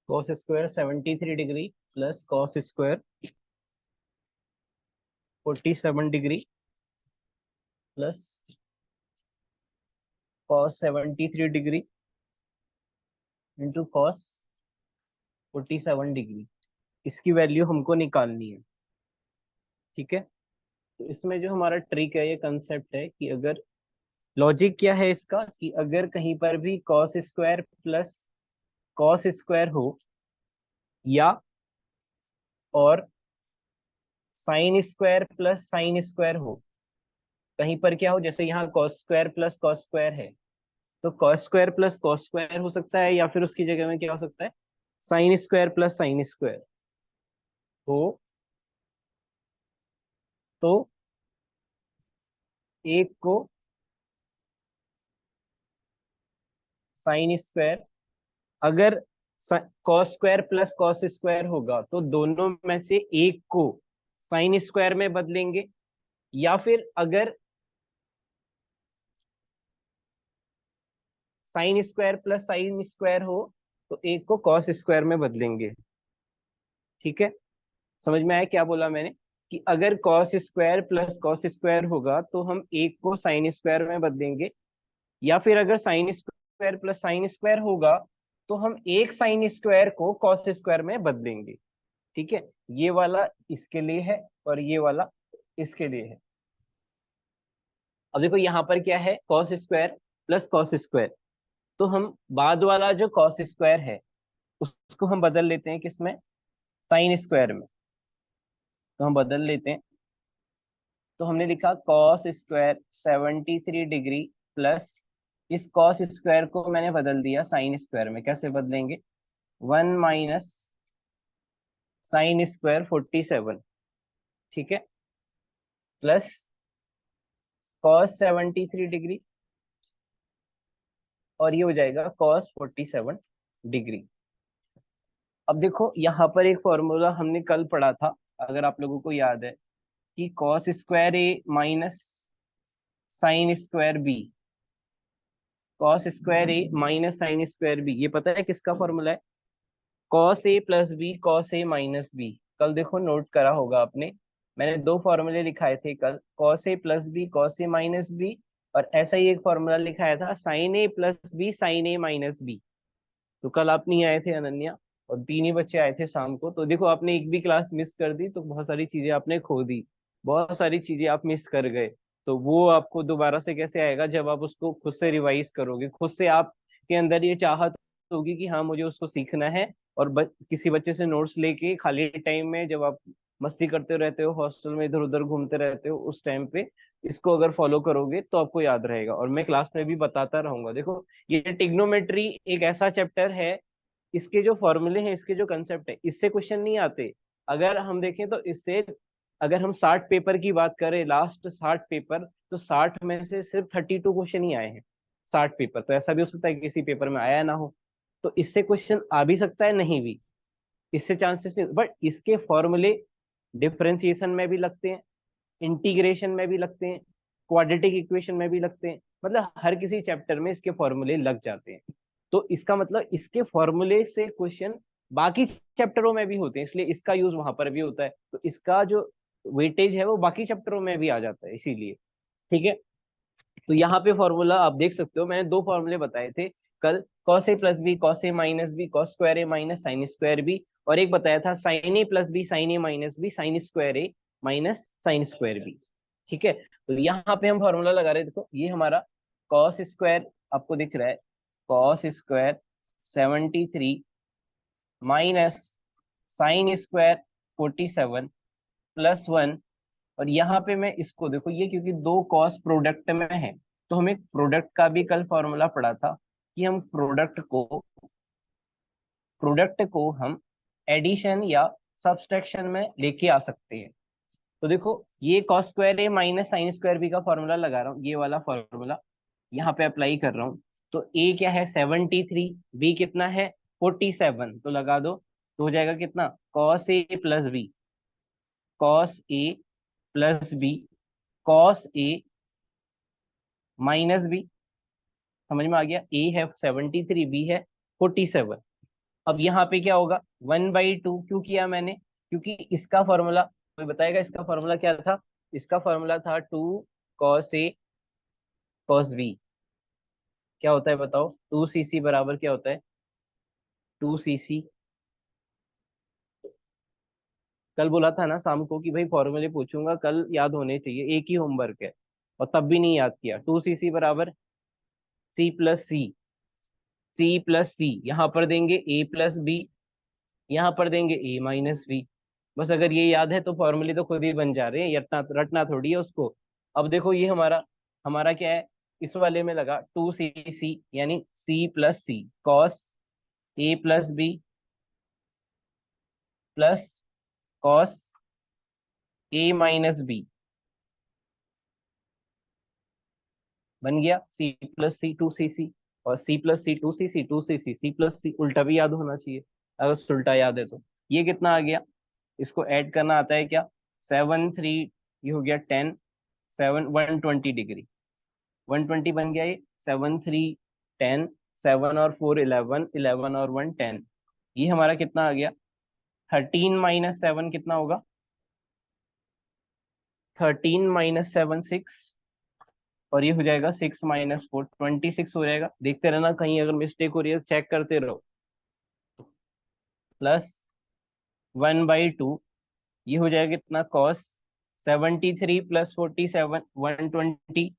Cos square 73 degree plus cos square 47 degree plus cos 73 degree into cos 47 degree. इसकी value हमको निकालनी है। ठीक है, तो इसमें जो हमारा ट्रिक है, ये कंसेप्ट है कि अगर लॉजिक क्या है इसका, कि अगर कहीं पर भी cos square plus cos square हो या और sine square plus sine square हो, कहीं पर क्या हो, जैसे यहाँ cos square plus cos square है, तो cos square plus cos square हो सकता है, या फिर उसकी जगह में क्या हो सकता है, sine square plus sine square हो, तो एक को साइन स्क्वायर, अगर cos square plus cos square होगा तो दोनों में से एक को साइन स्क्वायर में बदलेंगे, या फिर अगर sine square plus sine square हो तो एक को कॉस स्क्वायर में बदलेंगे। ठीक है, समझ में आया क्या बोला मैंने, कि अगर cos square plus cos square होगा तो हम एक को साइन स्क्वायर में बदलेंगे, या फिर अगर sine square plus sine square होगा तो हम एक साइन स्क्वायर को कॉस स्क्वायर में बदलेंगे। ठीक है, ये वाला इसके लिए है और ये वाला इसके लिए है। अब देखो यहाँ पर क्या है, cos square plus cos square, तो हम बाद वाला जो कॉस स्क्वायर है उसको हम बदल लेते हैं किसमें, साइन स्क्वायर में। तो हम बदल लेते हैं, तो हमने लिखा कॉस स्क्वायर 73 डिग्री प्लस, इस कॉस स्क्वायर को मैंने बदल दिया साइन स्क्वायर में। कैसे बदलेंगे, 1 - साइन स्क्वायर 47, ठीक है, प्लस कॉस 73 डिग्री, और ये हो जाएगा कॉस 47 डिग्री। अब देखो यहाँ पर एक फॉर्मूला हमने कल पढ़ा था, अगर आप लोगों को याद है, कि cos square A minus sine square B, cos square A minus sine square B, ये पता है किसका फॉर्मूला है, cos A plus B cos A minus B. कल देखो नोट करा होगा आपने, मैंने दो फॉर्मूले लिखाए थे कल, cos A plus B cos A minus B, और ऐसा ही एक फॉर्मूला लिखाया था sign A plus B sine A minus B. तो कल आप नहीं आए थे अनन्या, और तीन ही बच्चे आए थे शाम को, तो देखो आपने एक भी क्लास मिस कर दी तो बहुत सारी चीजें आपने खो दी, बहुत सारी चीजें आप मिस कर गए। तो वो आपको दोबारा से कैसे आएगा, जब आप उसको खुद से रिवाइज करोगे, खुद से आपके अंदर ये चाहत होगी कि हाँ मुझे उसको सीखना है, और किसी बच्चे से नोट्स लेके खाली टाइम में, जब आप मस्ती करते रहते हो हॉस्टल में, इधर उधर घूमते रहते हो, उस टाइम पे इसको अगर फॉलो करोगे तो आपको याद रहेगा, और मैं क्लास में भी बताता रहूंगा। देखो ये टिग्नोमेट्री एक ऐसा चैप्टर है, इसके जो फॉर्मूले हैं, इसके जो कंसेप्ट है, इससे क्वेश्चन नहीं आते। अगर हम देखें तो इससे, अगर हम 60 पेपर की बात करें, लास्ट 60 पेपर, तो 60 में से सिर्फ 32 क्वेश्चन ही आए हैं। 60 पेपर, तो ऐसा भी हो सकता है कि किसी पेपर में आया ना हो, तो इससे क्वेश्चन आ भी सकता है, नहीं भी, इससे चांसेस नहीं, बट इसके फॉर्मूले डिफरेंशिएशन में भी लगते हैं, इंटीग्रेशन में भी लगते हैं, क्वाड्रेटिक इक्वेशन में भी लगते हैं, मतलब हर किसी चैप्टर में इसके फॉर्मूले लग जाते हैं। तो इसका मतलब इसके फॉर्मूले से क्वेश्चन बाकी चैप्टरों में भी होते हैं, इसलिए इसका यूज वहां पर भी होता है, तो इसका जो वेटेज है वो बाकी चैप्टरों में भी आ जाता है, इसीलिए। ठीक है, तो यहाँ पे फॉर्मूला आप देख सकते हो, मैंने दो फॉर्मूले बताए थे कल, cos A plus B cos A minus B cos square A minus sine square B, और एक बताया था sign A plus B sine A minus B sine square A minus sine square B. ठीक है, तो यहाँ पे हम फॉर्मूला लगा रहे हैं, देखो ये हमारा कॉस स्क्वायर आपको दिख रहा है, cos square 73 minus sine square 47 plus 1, और यहाँ पे मैं इसको देखो, ये क्योंकि दो कॉस प्रोडक्ट में है, तो हमें प्रोडक्ट का भी कल फॉर्मूला पड़ा था, कि हम प्रोडक्ट को हम एडिशन या सब्सट्रैक्शन में लेके आ सकते हैं। तो देखो ये cos square A minus sine square B का फॉर्मूला लगा रहा हूँ, ये वाला फॉर्मूला यहाँ पे अप्लाई कर रहा हूँ। तो ए क्या है 73, बी कितना है 47, तो लगा दो, तो हो जाएगा कितना, cos A plus B cos A plus B cos A minus B, समझ में आ गया, ए है 73, बी है 47। अब यहाँ पे क्या होगा, 1/2 क्यों किया मैंने, क्योंकि इसका फॉर्मूला, कोई बताएगा इसका फॉर्मूला क्या था? इसका फॉर्मूला था 2 cos A cos B। क्या होता है बताओ, 2cc बराबर क्या होता है, 2cc। कल बोला था ना शाम को कि भाई फॉर्मूले पूछूंगा, कल याद होने चाहिए, एक ही होमवर्क है, और तब भी नहीं याद किया। 2cc बराबर C+C, C+C, यहाँ पर देंगे A+B, यहाँ पर देंगे A-B। बस अगर ये याद है तो फॉर्मूले तो खुद ही बन जा रहे हैं, रटना रटना थोड़ी है उसको। अब देखो ये हमारा हमारा क्या है, इस वाले में लगा 2cc यानी C+C cos A+B plus cos A-B, बन गया C+C 2cc, और C+C 2cc 2cc C+C, उल्टा भी याद होना चाहिए, अगर उल्टा याद है तो। ये कितना आ गया, इसको ऐड करना आता है क्या, 7 3, ये हो गया 10, 120 डिग्री, 120 बन गया ये, 7 3 10, 7 और 4 11, 11 और 1 10। ये हमारा कितना आ गया, 13 - 7 कितना होगा, 13 - 7 6, और ये हो जाएगा 6 - 4 26 हो जाएगा। देखते रहना, कहीं अगर मिस्टेक हो रही है चेक करते रहो। प्लस 1/2, ये हो जाएगा कितना, कॉस 73 + 47 120,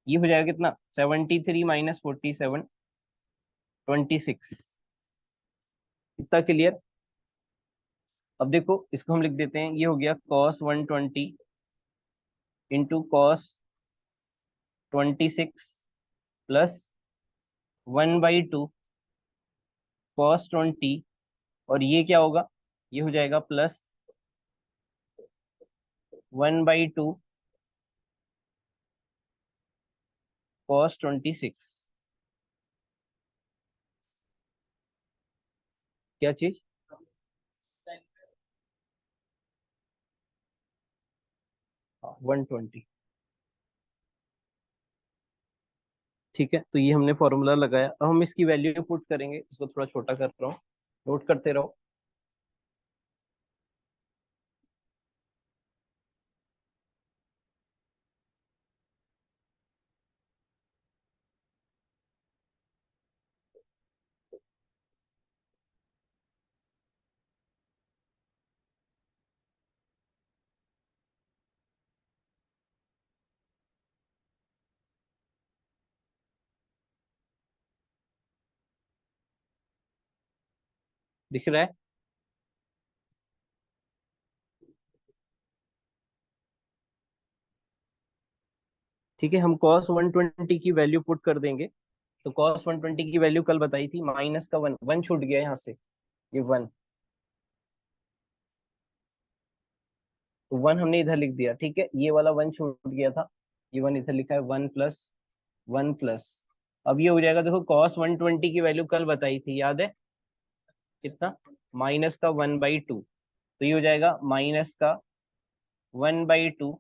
ये हो जाएगा कितना, 73 - 47 26। इतना क्लियर। अब देखो इसको हम लिख देते हैं, ये हो गया cos 120 into cos 26 plus 1/2 cos 20, और ये क्या होगा, ये हो जाएगा प्लस 1/2 cos 26। क्या चीज, 120। ठीक है, तो ये हमने फॉर्मूला लगाया, अब हम इसकी वैल्यू पुट करेंगे, इसको थोड़ा छोटा कर रहा हूँ, नोट करते रहो। दिख रहा है, ठीक है, हम cos 120 की वैल्यू पुट कर देंगे। तो cos 120 की वैल्यू कल बताई थी, माइनस का वन, वन छूट गया यहाँ से, ये वन, तो वन हमने इधर लिख दिया, ठीक है, ये वाला वन छूट गया था, ये वन इधर लिखा है, 1 + 1 प्लस। अब ये हो जाएगा, देखो cos 120 की वैल्यू कल बताई थी, याद है कितना, माइनस का 1/2, तो ये हो जाएगा माइनस का 1/2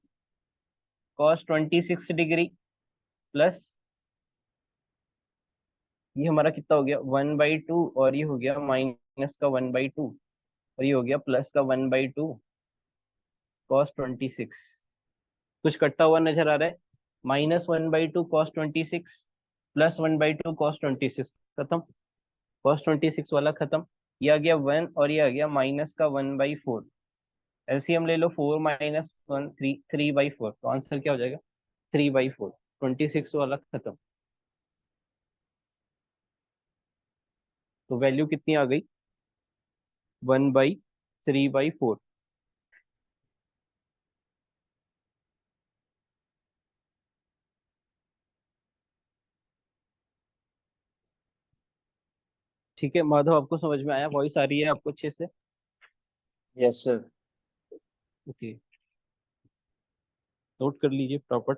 cos 26 डिग्री प्लस, ये हमारा कितना हो गया, 1/2, और ये हो गया माइनस का 1/2, और ये हो गया प्लस का 1/2 cos 26। कुछ कटता हुआ नजर आ रहा है, -1/2 cos 26 प्लस 1/2 cos 26, खत्म, cos 26 वाला खत्म। ये आ गया 1, और ये आ गया माइनस का 1/4। एलसीएम ले लो, 4 - 1 3, 3/4, तो आंसर क्या हो जाएगा, 3/4, 26 वाला खत्म। तो वैल्यू कितनी आ गई, 1/3/4। ठीक है माधव, आपको समझ में आया, वॉइस आ रही है आपको अच्छे से? Yes sir. ओके, नोट कर लीजिए प्रॉपर।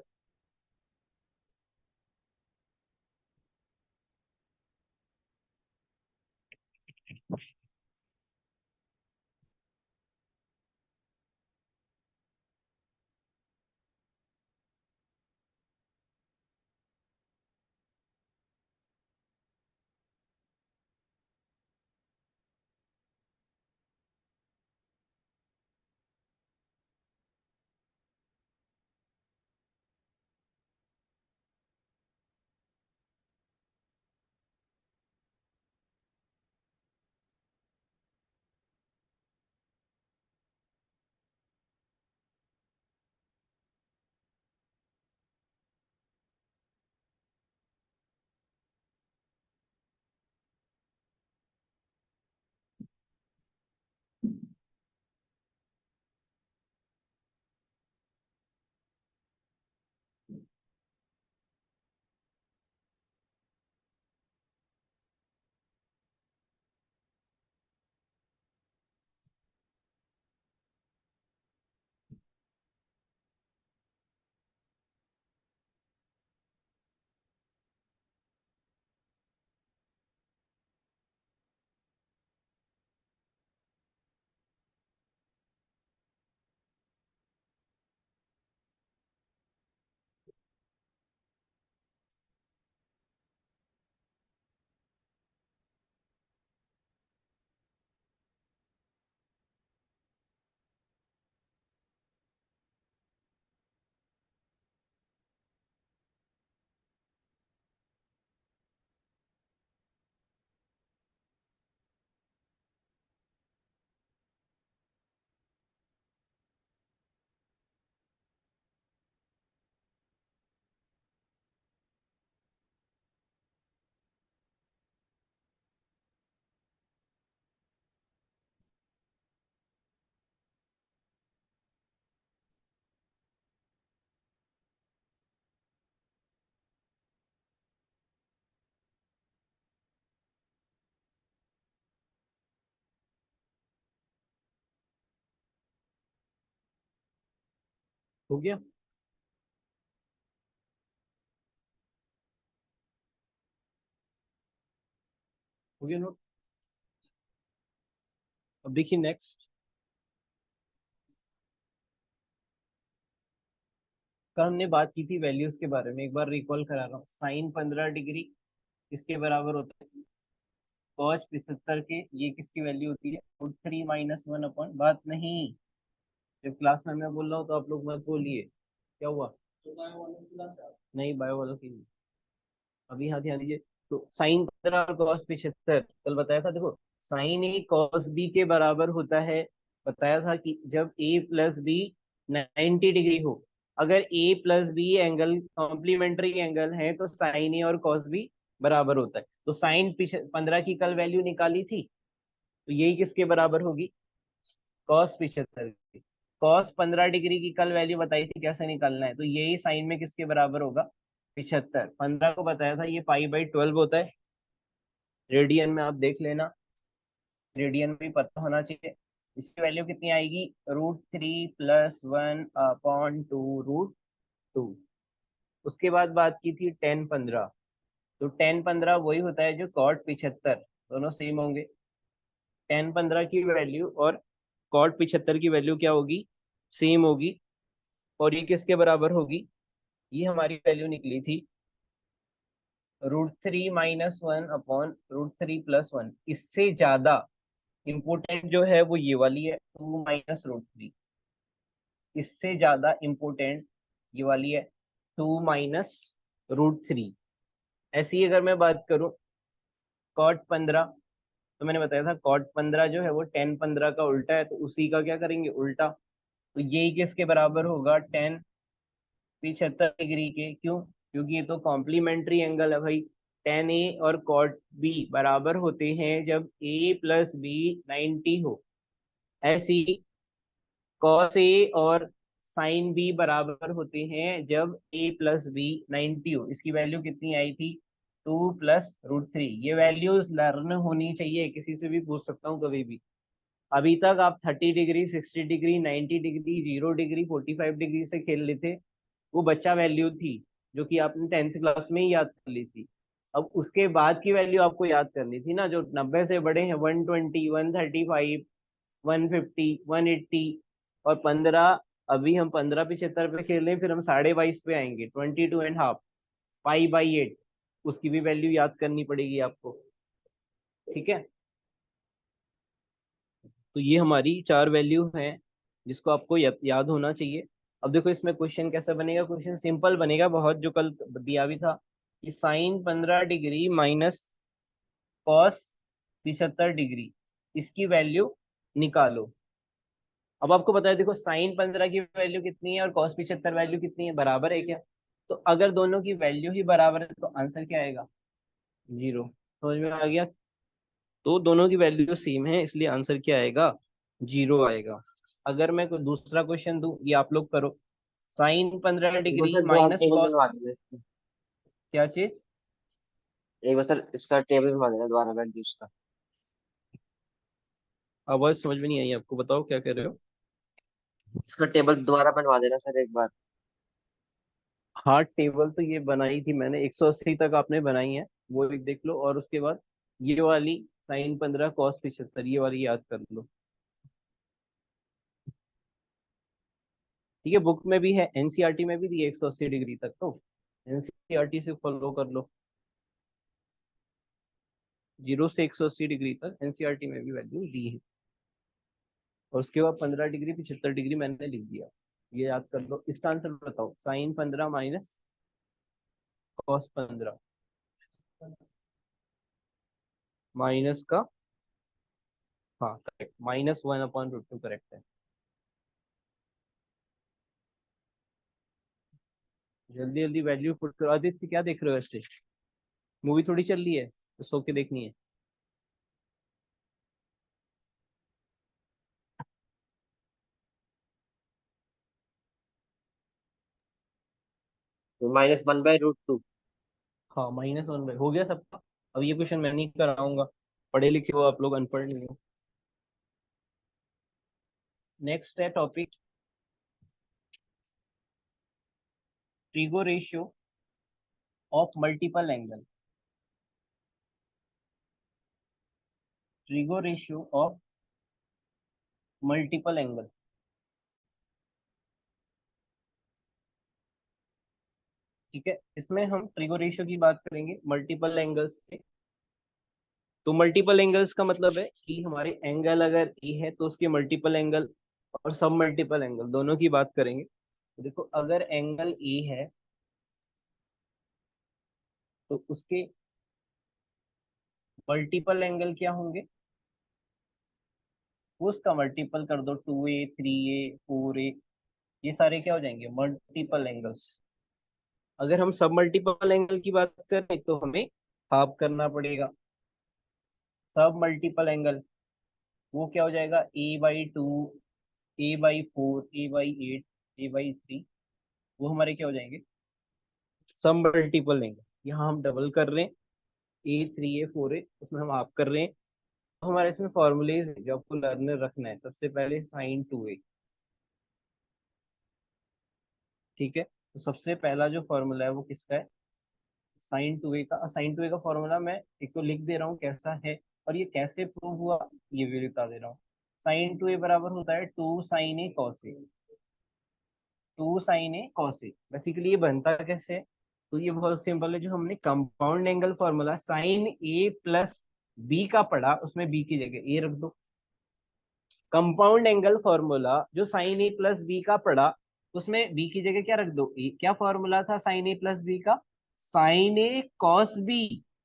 हो गया। हो गया नोट। अब देखिए नेक्स्ट, कल हमने बात की थी वैल्यूज के बारे में, एक बार रिकॉल करा रहा हूँ। साइन 15 डिग्री किसके बराबर होता है? कॉस 75 के, ये किसकी वैल्यू होती है? √3 - 1 अपॉन, बात नहीं, जब क्लास में मैं बोल रहा हूँ तो आप लोग मत बोलिए। क्या हुआ? नहीं, बायो वालों की नहीं। अभी हाँ ध्यान दीजिए। तो साइन 15 और कॉस 75 कल बताया था, देखो साइन ए कॉस बी के बराबर होता है। बताया था कि जब ए प्लस बी 90 डिग्री हो, अगर A plus B angle complementary angle है तो साइन ए और कॉस बी बराबर होता है। तो साइन 15 की कल वैल्यू निकाली थी, तो यही किसके बराबर होगी? कॉस 75 की। कॉस 15 डिग्री की कल वैल्यू बताई थी कैसे निकालना है, तो यही साइन में किसके बराबर होगा? 75। 15 को बताया था ये π/12 होता है। रेडियन में आप देख लेना, रेडियन में भी पता होना चाहिए। इसकी वैल्यू कितनी आएगी? √3 + 1/2 √2। उसके बाद बात की थी tan 15। तो tan 15 वही होता है जो cot 75, दोनों सेम होंगे। tan 15 की वैल्यू और cot 75 की वैल्यू क्या होगी? सेम होगी। और ये किसके बराबर होगी? ये हमारी वैल्यू निकली थी √3 - 1 अपॉन √3 + 1। इससे ज्यादा इंपोर्टेंट जो है वो ये वाली है, 2 - √3। इससे ज्यादा इंपोर्टेंट ये वाली है, 2 - √3। ऐसी अगर मैं बात करूं cot 15, तो मैंने बताया था cot 15 जो है वो tan 15 का उल्टा है, तो उसी का क्या करेंगे? उल्टा। तो यही किसके बराबर होगा? tan 75 डिग्री के। क्यों? क्योंकि ये तो कॉम्प्लीमेंट्री एंगल है भाई। tan ए और cot बी बराबर होते हैं जब a प्लस बी 90 हो। ऐसी cos ए और sin बी बराबर होते हैं जब a प्लस बी 90 हो। इसकी वैल्यू कितनी आई थी? 2 + √3। ये वैल्यूज लर्न होनी चाहिए, किसी से भी पूछ सकता हूँ कभी भी। अभी तक आप 30 degree, 60 degree, 90 degree, 0 degree, 45 degree से खेल लेते, वो बच्चा वैल्यू थी जो कि आपने 10th क्लास में ही याद कर ली थी। अब उसके बाद की वैल्यू आपको याद करनी थी ना, जो 90 से बड़े हैं, 120, 135, 150, 180 और 15। अभी हम 15 75 पे खेल रहे हैं, फिर हम 22.5 पे आएंगे, 22.5, π/8। उसकी भी वैल्यू याद करनी पड़ेगी आपको। ठीक है, तो ये हमारी चार वैल्यू हैं जिसको आपको याद होना चाहिए। अब देखो इसमें क्वेश्चन कैसा बनेगा? क्वेश्चन सिंपल बनेगा बहुत, जो कल दिया भी था कि sine 15 degree minus cos 75 degree, इसकी वैल्यू निकालो। अब आपको पता है, देखो साइन 15 की वैल्यू कितनी है और कॉस 75 वैल्यू कितनी है, बराबर है क्या? तो अगर दोनों की वैल्यू ही बराबर है तो आंसर क्या आएगा? 0। समझ में आ गया? तो दोनों की वैल्यू सेम है, इसलिए आंसर क्या आएगा? 0 आएगा। अगर मैं कोई दूसरा क्वेश्चन दूं, ये आप लोग करो। साइन पंद्रह एक बार डिग्री सर दोबारा माइनस टेबल कॉस, बनवा देना इसका। क्या चीज? एक बार सर इसका टेबल बनवा देना दोबारा वैल्यूज का। आवाज समझ में नहीं आई आपको, बताओ क्या कह रहे हो? इसका टेबल दोबारा बनवा देना सर एक बार। हाँ, टेबल तो ये बनाई थी मैंने, 180 तक आपने बनाई है, वो एक देख लो। और उसके बाद ये वाली sin 15 cos 75, ये वाली याद कर लो। ठीक है, बुक में भी है, एनसीईआरटी में भी दी है 180 डिग्री तक, तो एनसीईआरटी से फॉलो कर लो। 0 से 180 डिग्री तक एनसीईआरटी में भी वैल्यू दी है। और उसके बाद 15 डिग्री 75 डिग्री मैंने लिख दिया, ये याद कर लो। इसका आंसर बताओ, sin 15 माइनस cos 15, माइनस का, हाँ करेक्ट, -1/√2 करेक्ट है। जल्दी जल्दी वैल्यू पुट करो। आदित्य क्या देख रहे हो ऐसे? मूवी थोड़ी चल रही है तो सो के देखनी है। तो -1/√2। हाँ, -1/, हो गया सबका। अब ये क्वेश्चन मैं नहीं कराऊंगा, पढ़े लिखे हो आप लोग, अनपढ़ नहीं हो। नेक्स्ट है topic trigo ratio of multiple angle, trigo ratio of multiple angle. ठीक है, इसमें हम ट्रिगो रेशियो की बात करेंगे मल्टीपल एंगल्स के। तो मल्टीपल एंगल्स का मतलब है कि हमारे एंगल अगर ए है तो उसके मल्टीपल एंगल और सब मल्टीपल एंगल दोनों की बात करेंगे। तो देखो, अगर एंगल ए है तो उसके मल्टीपल एंगल क्या होंगे, वो उसका मल्टीपल कर दो, 2a 3a 4a, ये सारे क्या हो जाएंगे, मल्टीपल एंगल्स। अगर हम सब मल्टीपल एंगल की बात करें तो हमें हाफ करना पड़ेगा। सब मल्टीपल एंगल वो क्या हो जाएगा, a/2, a/4, a/8, a/3, वो हमारे क्या हो जाएंगे, सब मल्टीपल एंगल। यहाँ हम डबल कर रहे हैं, a3a4a, उसमें हम हाफ कर रहे हैं। तो हमारे इसमें फॉर्मूलेज जो आपको लर्नर रखना है, सबसे पहले sin 2a। ठीक है, तो सबसे पहला जो फॉर्मूला है वो किसका है, साइन टू ए का फॉर्मूला मैं एक तो लिख दे रहा हूँ कैसा है, और ये कैसे प्रूव हुआ ये भी बता दे रहा हूँ। sin 2a बराबर होता है 2 sin a cos a, 2 sin a cos a। Basically ये बनता कैसे है, तो ये बहुत सिंपल है, जो हमने compound angle formula sin a+b का पढ़ा, उसमें b की जगह a रख दो। कंपाउंड एंगल फॉर्मूला जो sin a+b का पढ़ा, उसमें b की जगह क्या रख दो, a। क्या फॉर्मूला था sin a+b का, sin a cos b,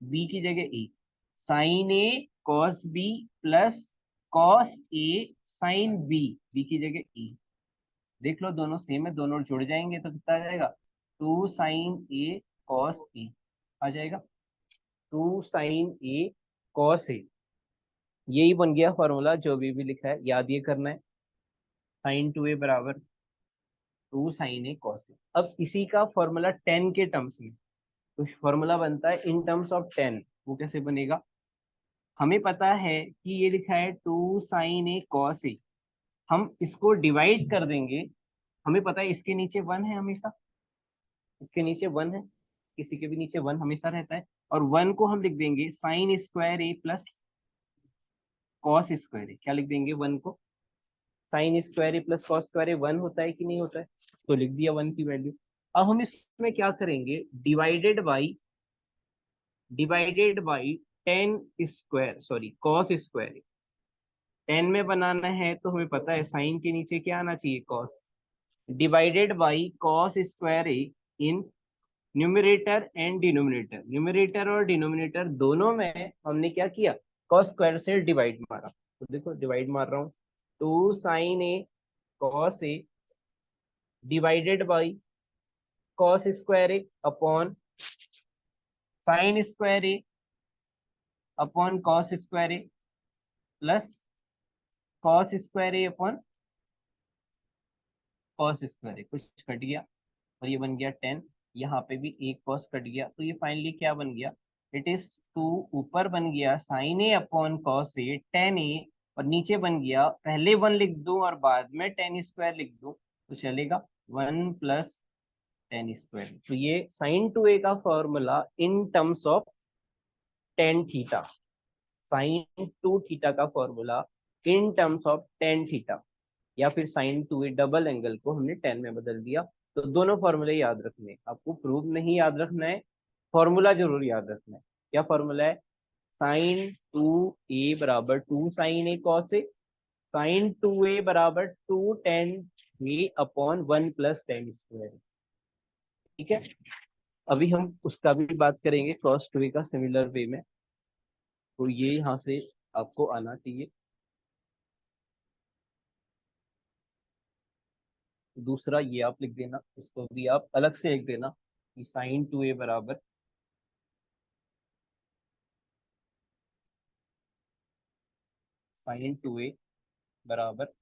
b की जगह a, sin a cos b plus cos a sin b, b की जगह a। देख लो दोनों सेम है, दोनों जुड़ जाएंगे तो कितना आ जाएगा, 2 sin a cos a आ जाएगा, 2 sin a cos a। यही बन गया फॉर्मूला, जो भी लिखा है याद ये करना है, sin 2a बराबर 2 sin a cos a। अब इसी का फॉर्मूला 10 के टर्म्स में, तो फॉर्मूला बनता है इन टर्म्स ऑफ 10। वो कैसे बनेगा, हमें पता है कि ये लिखा है 2 sin a cos a, हम इसको डिवाइड कर देंगे। हमें पता है इसके नीचे 1 है हमेशा, इसके नीचे 1 है, किसी के भी नीचे 1 हमेशा रहता है। और 1 को हम लिख देंगे sin² a प्लस cos²a। क्या लिख देंगे 1 को, sin² a प्लस cos²a 1 होता है कि नहीं होता है, तो लिख दिया 1 की वैल्यू। अब हम इसमें क्या करेंगे, डिवाइडेड बाई 10 सॉरी cos²a। 10 में बनाना है तो हमें पता है साइन के नीचे क्या आना चाहिए, cos, divided by cos²a in numerator and denominator. Numerator और डिनोमिनेटर दोनों में हमने क्या किया, cos² से डिवाइड मारा। तो देखो डिवाइड मार रहा हूँ, 2 sin a cos a divided by cos² upon sin² upon cos² plus cos² upon cos², कुछ कट गया और ये बन गया 10। यहाँ पे भी एक cos कट गया, तो ये फाइनली क्या बन गया, इट इज 2, ऊपर बन गया sin a upon cos a 10a, और नीचे बन गया, पहले 1 लिख दूं और बाद में 10² लिख दूं तो चलेगा, 1 प्लस 10²। तो ये sin 2a का formula in terms of tan theta, sin 2 theta का formula in terms of tan theta, या फिर sin 2a डबल एंगल को हमने 10 में बदल दिया। तो दोनों फॉर्मूले याद रखने हैं आपको, प्रूफ नहीं याद रखना है, फॉर्मूला जरूर याद रखना है। क्या फॉर्मूला है, sin 2a बराबर 2 sin a cos a, sin 2a बराबर 2 tan a अपॉन 1 प्लस 10²। ठीक है, अभी हम उसका भी बात करेंगे cos 2a का सिमिलर वे में, तो ये यहाँ से आपको आना चाहिए। दूसरा ये आप लिख देना, इसको भी आप अलग से लिख देना कि sin 2a बराबर sin 2a बराबर,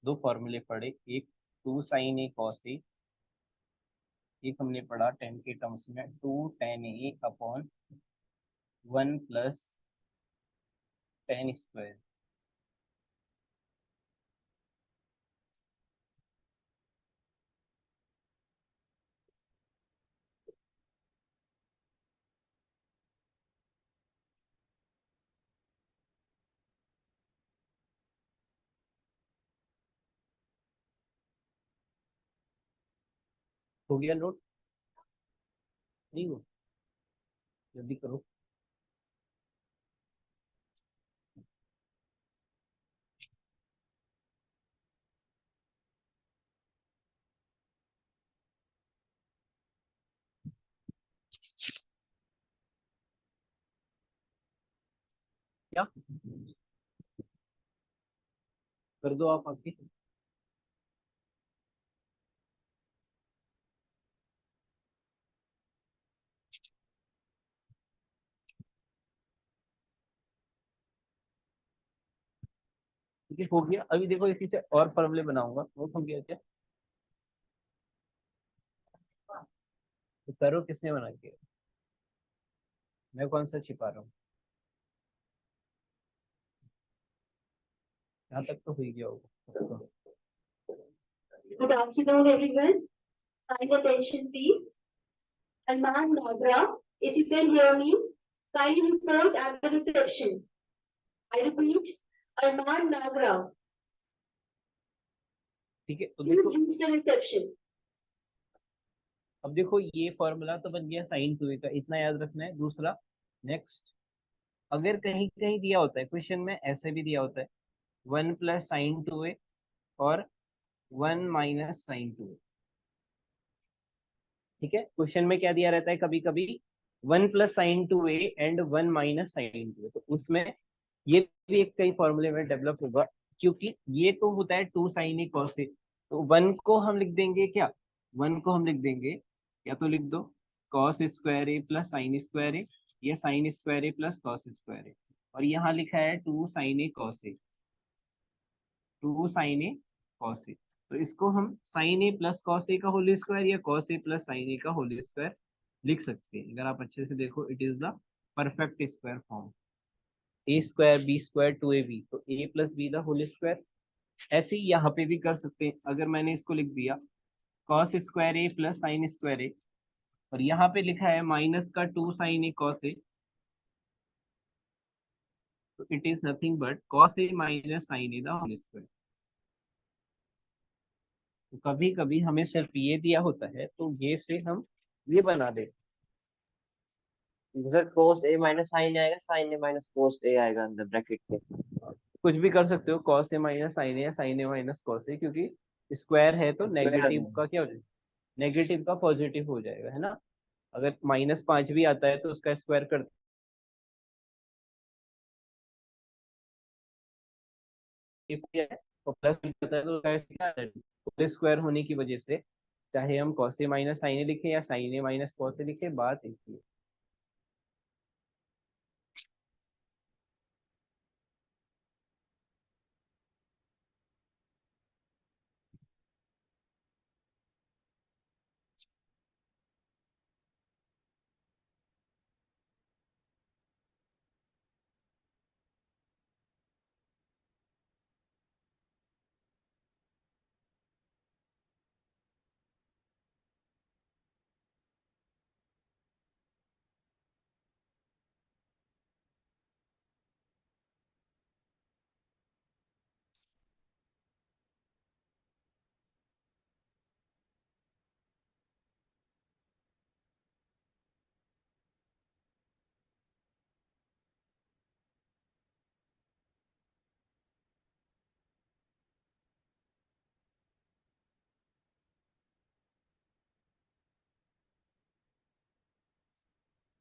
दो फॉर्मूले पढ़े, एक 2 sin a cos a, एक हमने पढ़ा 10 के टर्म्स में 2 tan a अपॉन 1 प्लस 10²। हो गया नोट? नहीं हो? जल्दी करो। क्या कर दो आप आगे। ठीक है, हो गया। अभी देखो इसी से और फॉर्मूले बनाऊंगा। नोट हो गया क्या? तो करो, किसने बना के? मैं कौन सा छिपा रहा हूँ? यहाँ तक तो हो ही गया होगा। Good afternoon, everyone. Kind attention, please. Arman Nagra, if you can hear me, kindly report at the reception. I repeat, Arman Nagra, ठीक है, तो please देखो reach the reception. अब देखो ये फॉर्मूला तो बन गया साइन 2a का, इतना याद रखना है। दूसरा, नेक्स्ट, अगर कहीं कहीं दिया होता है क्वेश्चन में, ऐसे भी दिया होता है 1 + sin 2a और 1 - sin 2a। ठीक है, क्वेश्चन में क्या दिया रहता है कभी कभी? 1 + sin 2a and 1 - sin 2a। तो उसमें ये भी एक कई फॉर्मूले में डेवलप होगा, क्योंकि ये तो होता है 2 sin a cos a। तो 1 को हम लिख देंगे, या तो लिख दो cos² a + sin² a, या sin² a + cos²a। और यहाँ लिखा है 2 sin a cos a, 2 sin a cos a। तो इसको हम sin a + cos a का होल स्क्वायर या cos a + sin a का होल स्क्वायर लिख सकते हैं। अगर आप अच्छे से देखो, it is the perfect square form. a² b² 2ab, तो a + b the whole square. ऐसे ही यहाँ पे भी कर सकते हैं। अगर मैंने इसको लिख दिया cos² a + sin² a, और यहाँ पे लिखा है माइनस का 2 sin a cos a, तो it is nothing but cos a - sin a the whole square. तो कभी कभी हमें सिर्फ ये दिया होता है, तो ये से हम ये बना दे। Sir cos a minus sin आएगा, sin a minus cos a आएगा अंदर ब्रैकेट के। कुछ भी कर सकते हो, cos a - sin a या sin a - cos a, क्योंकि स्क्वायर है तो स्क्वायर नेगेटिव का क्या हो जाएगा? नेगेटिव का पॉजिटिव हो जाएगा, है ना। अगर -5 भी आता है तो उसका स्क्वायर कर है, और प्लस आता है तो उसका स्क्वायर होने की वजह से, चाहे हम cos a - sin a लिखे या sin a - cos a लिखे, बात एक ही है।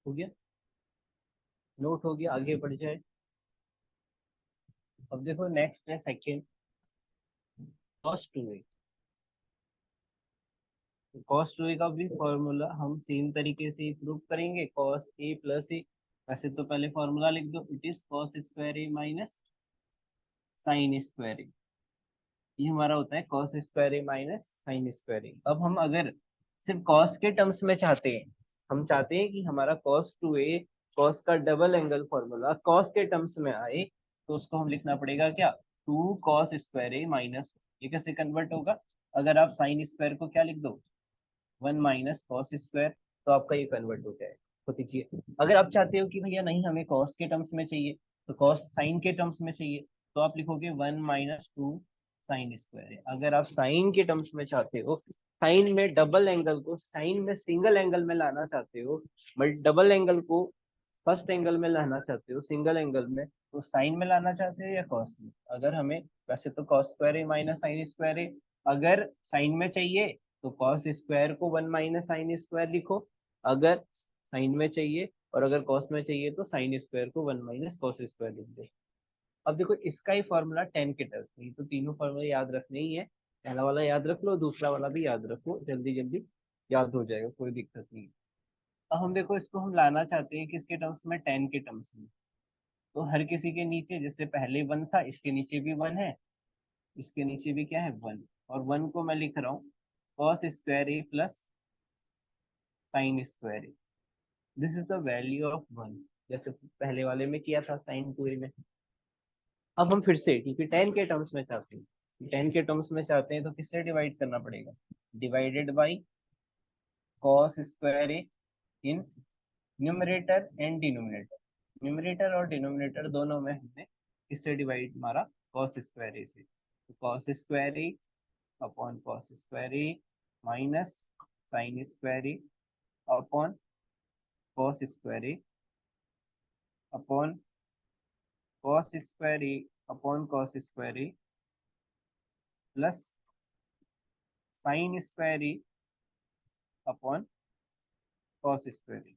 हो गया, नोट हो गया, आगे बढ़ जाए। अब देखो नेक्स्ट है second, cos 2a। cos 2a का भी फॉर्मूला हम सेम तरीके से प्रूव करेंगे, cos a + a। वैसे तो पहले फॉर्मूला लिख दो, it is cos² a - sin²a। ये हमारा होता है cos² a - sin²a। अब हम अगर सिर्फ cos के टर्म्स में चाहते हैं, हम चाहते हैं कि हमारा cos 2a, cos का डबल एंगल फॉर्मूला cos के टर्म्स में आए, तो उसको हम लिखना पड़ेगा क्या? 2 cos² a ये कैसे कन्वर्ट होगा? अगर आप sin² को क्या लिख दो, 1 - cos², तो आपका ये कन्वर्ट हो जाएगा। तो दीजिए, अगर आप चाहते हो कि भैया नहीं हमें cos के टर्म्स में चाहिए, तो cos sin के टर्म्स में चाहिए, तो आप लिखोगे 1 - 2 sin²। अगर आप साइन के टर्म्स में चाहते हो, साइन में डबल एंगल को साइन में सिंगल एंगल में लाना चाहते हो, बट डबल एंगल को फर्स्ट एंगल में लाना चाहते हो सिंगल एंगल में, तो साइन में लाना चाहते हो या कॉस में? अगर हमें वैसे तो cos square A minus sine square ए, अगर साइन में चाहिए तो कॉस स्क्वायर को 1 माइनस साइन स्क्वायर लिखो, अगर साइन में चाहिए और अगर कॉस में चाहिए तो साइन स्क्वायर को 1 माइनस कॉस स्क्वायर लिख दो। अब देखो इसका ही फॉर्मूला टेन के टर्म्स में, तो तीनों फॉर्मूला याद रखने ही है, पहला वाला याद रख लो, दूसरा वाला भी याद रखो, जल्दी जल्दी याद हो जाएगा, कोई दिक्कत नहीं है। अब हम देखो इसको हम लाना चाहते हैं किसके टर्म्स में, टेन के टर्म्स में। तो हर किसी के नीचे जैसे पहले वन था, इसके नीचे भी वन है, इसके नीचे भी क्या है, वन, और वन को मैं लिख रहा हूँ cos square A plus sign square A, this is the value of one, जैसे पहले वाले में किया था साइन टू ए में। अब हम फिर से क्योंकि टेन के टर्म्स में चाहते हैं, टेन के टर्म्स में चाहते हैं तो किससे डिवाइड करना पड़ेगा, divided by cos square A in numerator and denominator, numerator और डिनोमिनेटर दोनों में हमने किससे डिवाइड मारा, कॉस स्क्वायर ए से, तो cos square A upon cos square A minus sine square A upon cos square A upon cos square A upon cos square A plus sign square A upon cos square ए।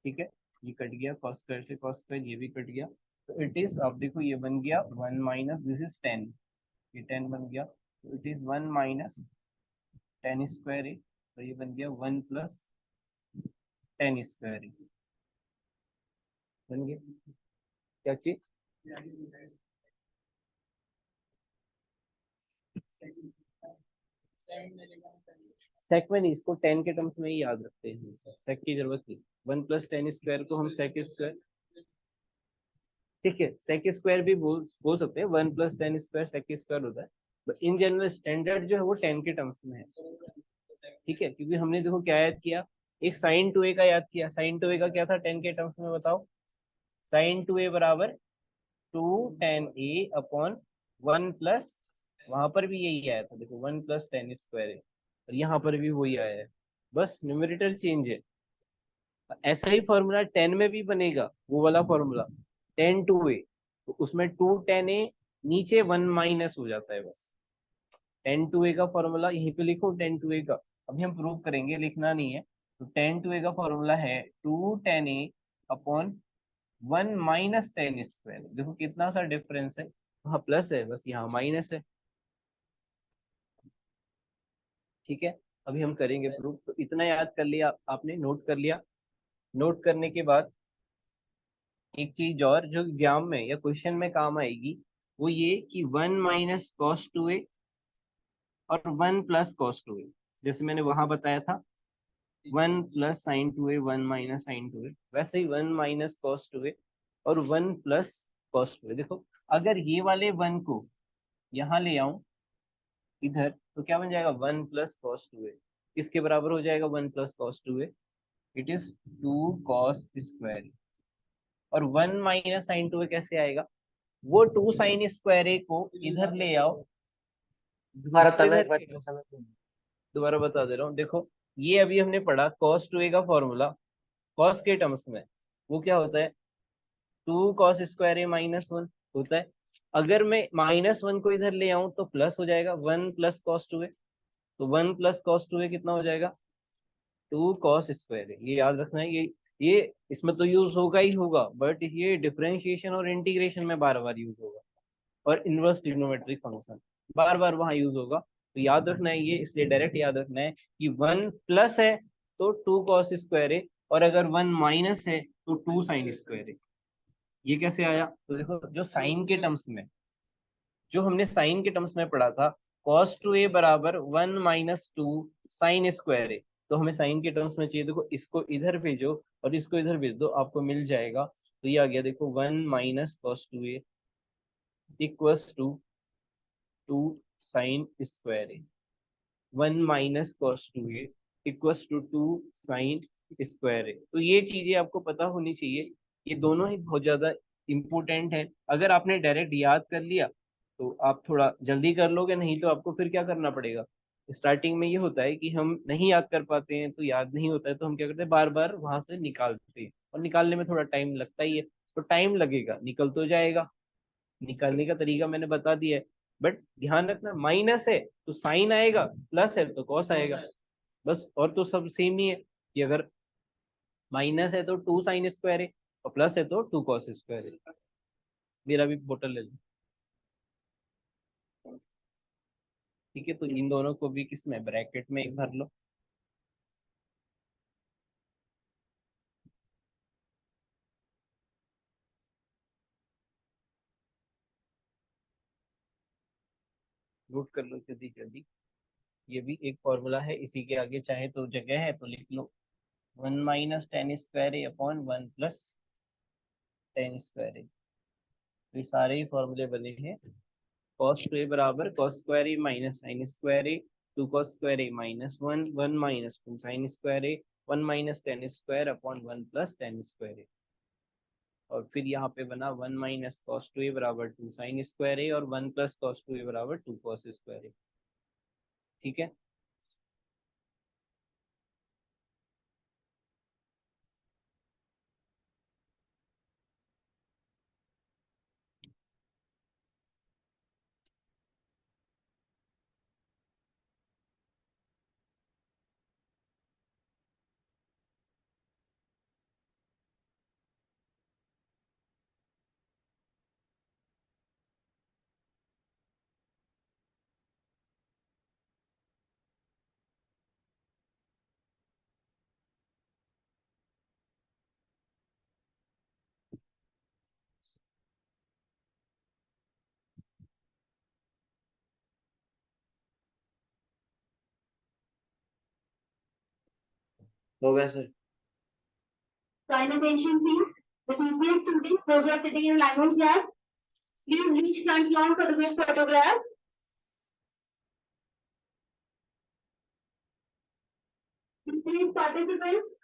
ठीक है, ये cut गया, cos square से cos square, ये भी cut गया, तो it is, अब देखो ये बन गया 1 माइनस दिस इज 10, ये 10 बन गया, तो it is 1 minus ten square A, तो ये बन गया 1 प्लस टेन स्क्वायर ए, बन गया क्या चीज, सेक में नहीं, इसको 10 के टर्म्स में ही याद रखते हैं, सेक की जरूरत नहीं, 1 प्लस टेन स्क्वायर को हम सेक स्क्वायर, ठीक है, सेक स्क्वायर भी बोल सकते हैं, 1 plus tan square sec square होता है, बट इन जनरल स्टैंडर्ड जो है वो 10 के टर्म्स में है। ठीक है, क्योंकि हमने देखो क्या याद किया, एक साइन टू ए का याद किया, साइन टू ए का क्या था 10 के टर्म्स में, बताओ, साइन टू ए बराबर 2 tan A अपॉन 1 प्लस, वहां पर भी यही आया था देखो 1 प्लस टेन स्क्वायर है, और यहाँ पर भी वही आया है, बस न्यूमरेटर चेंज है। ऐसा ही फॉर्मूला 10 में भी बनेगा, वो वाला फॉर्मूला 10 2A, तो उसमें 2 tan A नीचे 1 माइनस हो जाता है, बस 10 2A का फॉर्मूला यहीं पे लिखो, 10 2A का अभी हम प्रूव करेंगे, लिखना नहीं है, तो 10 2A का फॉर्मूला है 2 tan A upon 1 minus ten square, देखो कितना सा डिफरेंस है, वहाँ प्लस है बस यहाँ माइनस है। ठीक है, अभी हम करेंगे प्रूफ, तो इतना याद कर लिया आपने, नोट कर लिया, नोट करने के बाद एक चीज और जो एग्जाम में या क्वेश्चन में काम आएगी, वो ये कि 1 माइनस कॉस टू ए और 1 प्लस कॉस टू ए, जैसे मैंने वहां बताया था 1 plus sign to A 1 minus sign to ए, वैसे ही 1 माइनस कॉस टू ए और 1 प्लस कॉस टू ए। देखो अगर ये वाले 1 को यहाँ ले आऊं इधर, तो क्या बन जाएगा 1 प्लस कॉस टू ए, किसके बराबर हो जाएगा 1 plus cos two A, it is 2 cos square, और 1 माइनस साइन टू ए कैसे आएगा, वो 2 साइन स्क्वायर ए को इधर ले आओ, दोबारा इसको तब इधर एक बार ले आओ, समझ नहीं। दोबारा बता दे रहा हूँ, देखो ये अभी हमने पढ़ा कॉस टू ए का फॉर्मूला, कॉस के टर्म्स में वो क्या होता है, 2 कॉस स्क्वायर ए माइनस 1 होता है, अगर मैं -1 को इधर ले आऊं तो प्लस हो जाएगा 1 प्लस कॉस टू ए, तो 1 प्लस कॉस टू ए कितना हो जाएगा 2 कॉस स्क्वायर ए, ये याद रखना है, ये इसमें तो यूज होगा ही होगा, बट ये डिफरेंशिएशन और इंटीग्रेशन में बार बार यूज होगा, और इनवर्स ट्रिग्नोमेट्रिक फंक्शन बार बार वहां यूज होगा, तो याद रखना है ये, इसलिए डायरेक्ट याद रखना है कि 1 प्लस है तो 2 कॉस स्क्वायर है, और अगर 1 माइनस है तो 2 साइन स्क्वायर है। ये कैसे आया, तो देखो जो साइन के टर्म्स में, जो हमने साइन के टर्म्स में पढ़ा था cos टू ए बराबर 1 माइनस 2 साइन स्क्वायर है, तो हमें साइन के टर्म्स में चाहिए, देखो इसको इधर भेजो और इसको इधर भेज दो, आपको मिल जाएगा, तो ये आ गया देखो 1 minus cos two A equals to 2 sine square A, 1 minus cos two A equals to 2 sine square A, तो ये चीजें आपको पता होनी चाहिए, ये दोनों ही बहुत ज्यादा इंपॉर्टेंट है, अगर आपने डायरेक्ट याद कर लिया तो आप थोड़ा जल्दी कर लोगे, नहीं तो आपको फिर क्या करना पड़ेगा, स्टार्टिंग में ये होता है कि हम नहीं याद कर पाते हैं, तो याद नहीं होता है तो हम क्या करते हैं, बार बार वहां से निकालते हैं, और निकालने में थोड़ा टाइम लगता ही है, तो टाइम लगेगा, निकल तो जाएगा। निकालने का तरीका मैंने बता दिया है, बट ध्यान रखना माइनस है तो साइन आएगा, प्लस है तो कॉस आएगा, बस। और तो सब सेम ही है कि अगर माइनस है तो 2 sin स्क्वायर है, और प्लस है तो 2 cos स्क्वायर है। मेरा भी बोतल ले लो, ठीक है। तो इन दोनों को भी किसमें, ब्रैकेट में एक भर लो। नोट कर लो जल्दी जल्दी। ये भी एक फॉर्मूला है, इसी के आगे चाहे तो जगह है तो लिख लो, 1 - tan² अपॉन 1 + tan²। ये सारे ही फॉर्मूले बने हैं। cos² बराबर cos² minus sin², 2 cos² -1, 1 - 2 sin², 1 - tan² upon 1 + tan²। और फिर यहाँ पे बना 1 - cos² बराबर 2 sin² और 1 + cos² बराबर 2 cos²। ठीक है। हो गया sir. Kind attention, please. The previous students, those who are sitting in language lab, please reach front lawn for the group photograph. Please, participants,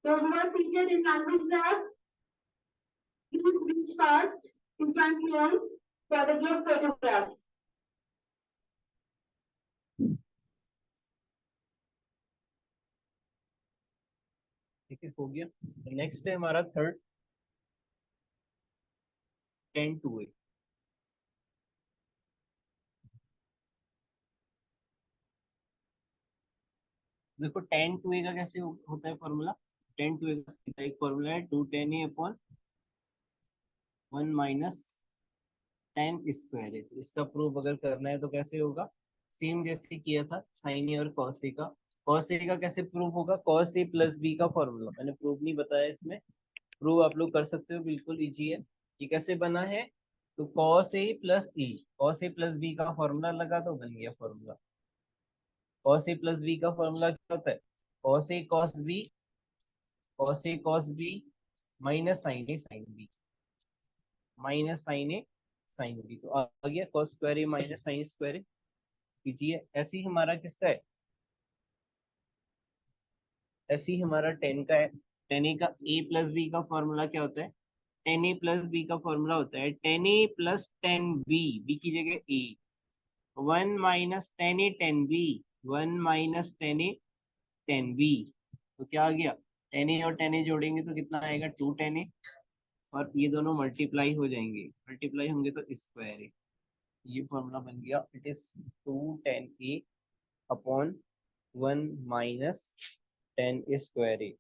those who are seated in language lab, please reach fast in front lawn for the group photograph. ठीक है, हो गया। Next है हमारा third, tan2a। देखो tan2a का कैसे होता है फॉर्मूला। tan2a का सीधा एक फॉर्मूला है, 2 tan a अपॉन 1 - tan² है। तो इसका प्रूफ अगर करना है तो कैसे होगा, सेम जैसे किया था sin a और cos a का। cos a का कैसे प्रूफ होगा, cos a + b का फॉर्मूला, मैंने प्रूफ नहीं बताया इसमें, प्रूव आप लोग कर सकते हो, बिल्कुल इजी है। ये कैसे बना है, तो cos a + e, cos a + b का फॉर्मूला लगा तो बन गया फॉर्मूला। cos a + b का फॉर्मूला क्या होता है, cos a cos b, cos a cos b minus sin a sin b, minus sin a sin b। तो आ गया cos² माइनस sin²। कीजिए ऐसे ही हमारा किसका है, ऐसे ही हमारा tan का है। tan a का a + b का फॉर्मूला क्या होता है, tan a + b का फॉर्मूला होता है tan a + tan b, b की जगह a, 1 - tan a tan b, 1 - tan a tan b। तो क्या आ गया, tan a और tan a जोड़ेंगे तो कितना आएगा, 2 tan a, और ये दोनों मल्टीप्लाई हो जाएंगे, मल्टीप्लाई होंगे तो स्क्वायर है। ये फॉर्मूला बन गया, it is 2 tan a upon 1 - tan²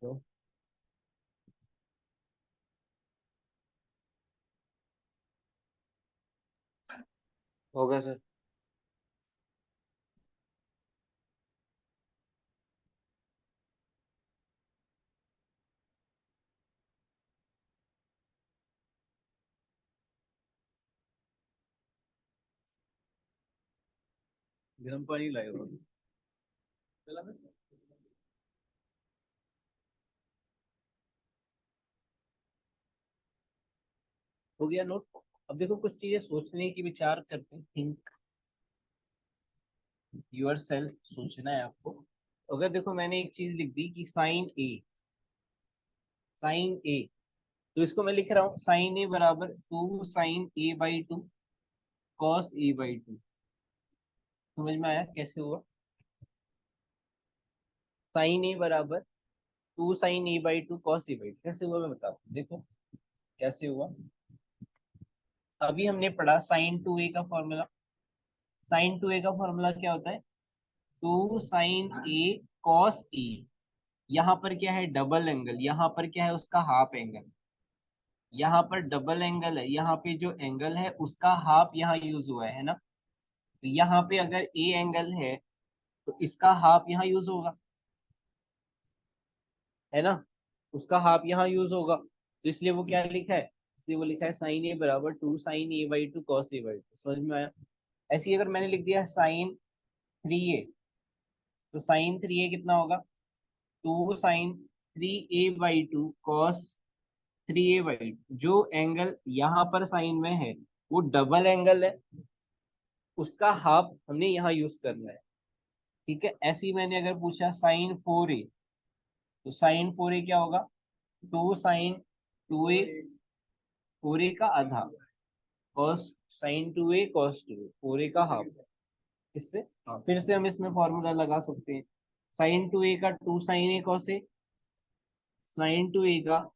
तो हो गया सर। गर्म पानी लाए हो, चला बस। हो गया नोट। अब देखो कुछ चीजें सोचने की विचार करते हैं, थिंक योर सेल्फ, सोचना है आपको। अगर देखो मैंने एक चीज लिख दी कि साइन ए, साइन ए, तो इसको मैं लिख रहा हूँ साइन ए बराबर 2 sin a/2 cos a/2। समझ में आया कैसे हुआ? साइन ए बराबर 2 sin a/2 cos a/2 कैसे हुआ मैं बताऊँ, देखो कैसे हुआ। अभी हमने पढ़ा sin 2a का फॉर्मूला। sin 2a का फॉर्मूला क्या होता है? 2 sin a cos a। यहाँ पर क्या है? Double angle. यहाँ पर क्या है? उसका हाफ एंगल। यहाँ पर डबल एंगल है, यहाँ पे जो एंगल है उसका हाफ यहाँ यूज हुआ है ना। तो यहाँ पे अगर ए एंगल है तो इसका हाफ यहाँ यूज होगा, है ना। उसका हाफ यहाँ यूज होगा, तो इसलिए वो क्या लिखा है? इसलिए वो लिखा है साइन ए बराबर 2 sin a/2 cos a/2। समझ में आया? ऐसे ही अगर मैंने लिख दिया sin 3a, तो sin 3a कितना होगा? 2 sin 3a/2 cos 3a/2। जो एंगल यहाँ पर साइन में है वो डबल एंगल है, उसका हाफ हमने यहाँ यूज करना है। ठीक है। ऐसे ही मैंने अगर पूछा sin 4a, तो sin 4a क्या होगा? 2 sin 2a, 4a का आधा, cos sin 2a cos 2a, 4a का हाफ। इससे हाँ, फिर से हम इसमें फॉर्मूला लगा सकते हैं। sin 2a का 2 sin a cos a, sin 2a का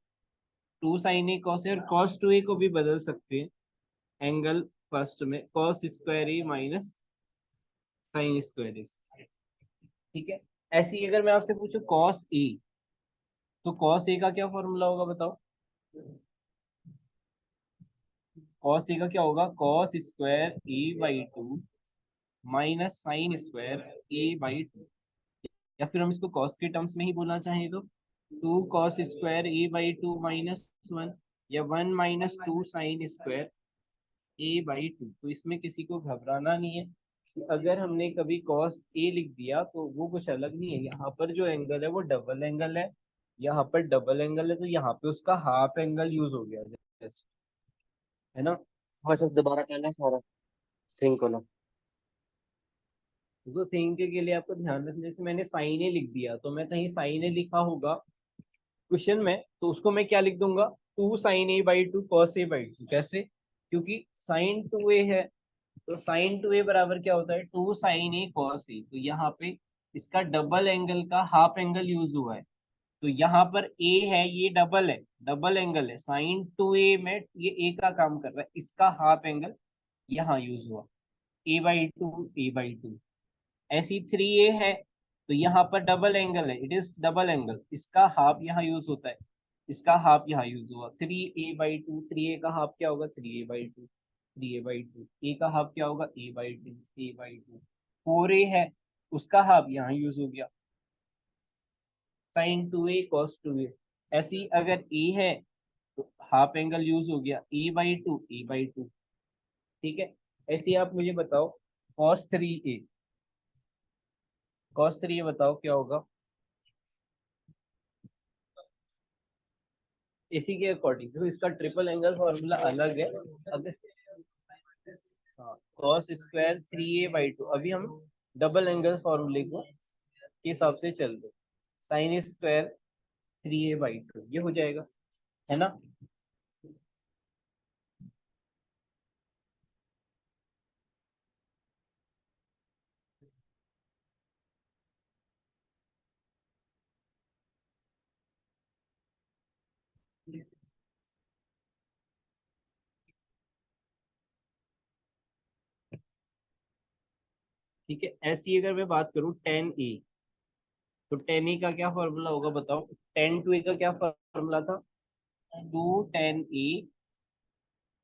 2 sin a cos a, और cos 2a को भी बदल सकते हैं एंगल फर्स्ट में, cos2a - sin2a। ठीक है। ऐसे ही अगर मैं आपसे पूछूं cos a, तो cos a का क्या फॉर्मूला होगा बताओ? cos a का क्या होगा? cos2a/2 -sin2a/2। या फिर हम इसको cos के टर्म्स में ही बोलना चाहें तो 2 cos2a/2 -1, या 1 - 2 sin2a/2। तो इसमें किसी को घबराना नहीं है कि अगर हमने कभी cos a लिख दिया तो वो कुछ अलग नहीं है। यहाँ पर जो एंगल है वो डबल एंगल है, यहाँ पर डबल एंगल है, तो यहाँ पे उसका हाफ एंगल यूज हो गया जस्ट, है ना। हाँ सर, दोबारा करना है सारा थिंक को ना। तो थिंक के लिए आपको ध्यान रखने से, मैंने साइन ए लिख दिया तो मैं कहीं साइन ए लिखा होगा क्वेश्चन में, तो उसको मैं क्या लिख दूंगा? 2 sin a/2 cos a/2। कैसे? क्योंकि sin 2a है, तो sin 2a बराबर क्या होता है? 2 sin a cos a। तो यहाँ पे इसका डबल एंगल का हाफ एंगल यूज हुआ है। तो यहाँ पर a है, ये डबल है, डबल एंगल है। sin 2a में ये a का काम कर रहा है, इसका हाफ एंगल यहाँ यूज हुआ, a/2 ऐसी 3a है, तो यहाँ पर डबल एंगल है, इट इज डबल एंगल, इसका हाफ यहाँ यूज होता है, इसका हाफ यहाँ यूज हुआ 3a/2। 3a का हाफ क्या होगा? 3a/2। 3a/2 a का हाफ क्या होगा? a/2। a/2 4a है, उसका हाफ यहाँ यूज हो गया, sin 2a cos 2a। ऐसी अगर a है तो हाफ एंगल यूज हो गया, a/2 a/2। ठीक है। ऐसे आप मुझे बताओ cos 3a, cos 3a बताओ क्या होगा? इसी के अकॉर्डिंग तो इसका ट्रिपल एंगल फॉर्मूला अलग है। अगर हाँ, cos2 3a/2, अभी हम डबल एंगल फॉर्मूले को के हिसाब से चल रहे, sin2 3a/2 ये हो जाएगा, है ना। ठीक है। ऐसी अगर मैं बात करूं tan a, तो tan a का क्या फॉर्मूला होगा बताओ? tan 2a का क्या फॉर्मूला था? 2 tan a,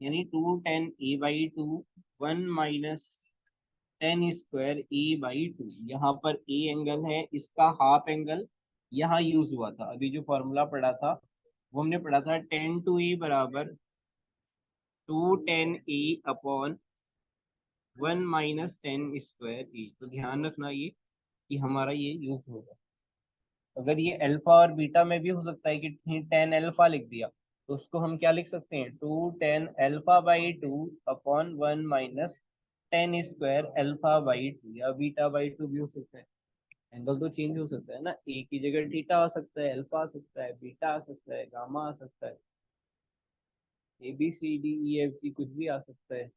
यानी 2 tan a/2 1 - tan2a/2। यहाँ पर a एंगल है, इसका हाफ एंगल यहाँ यूज हुआ था। अभी जो फॉर्मूला पढ़ा था वो हमने पढ़ा था tan 2a बराबर 2 tan a/1 - tan2a। तो ध्यान रखना ये कि हमारा ये यूज होगा। अगर ये अल्फा और बीटा में भी हो सकता है कि tan अल्फा लिख दिया, तो उसको हम क्या लिख सकते हैं, 2 tan α/2 upon 1 minus tan square α/2 या β/2 भी हो सकता है। एंगल तो चेंज हो सकता है ना, ए की जगह थीटा आ सकता है, अल्फा आ सकता है, बीटा आ सकता है, गामा आ सकता है, ABCDEFG कुछ भी आ सकता है।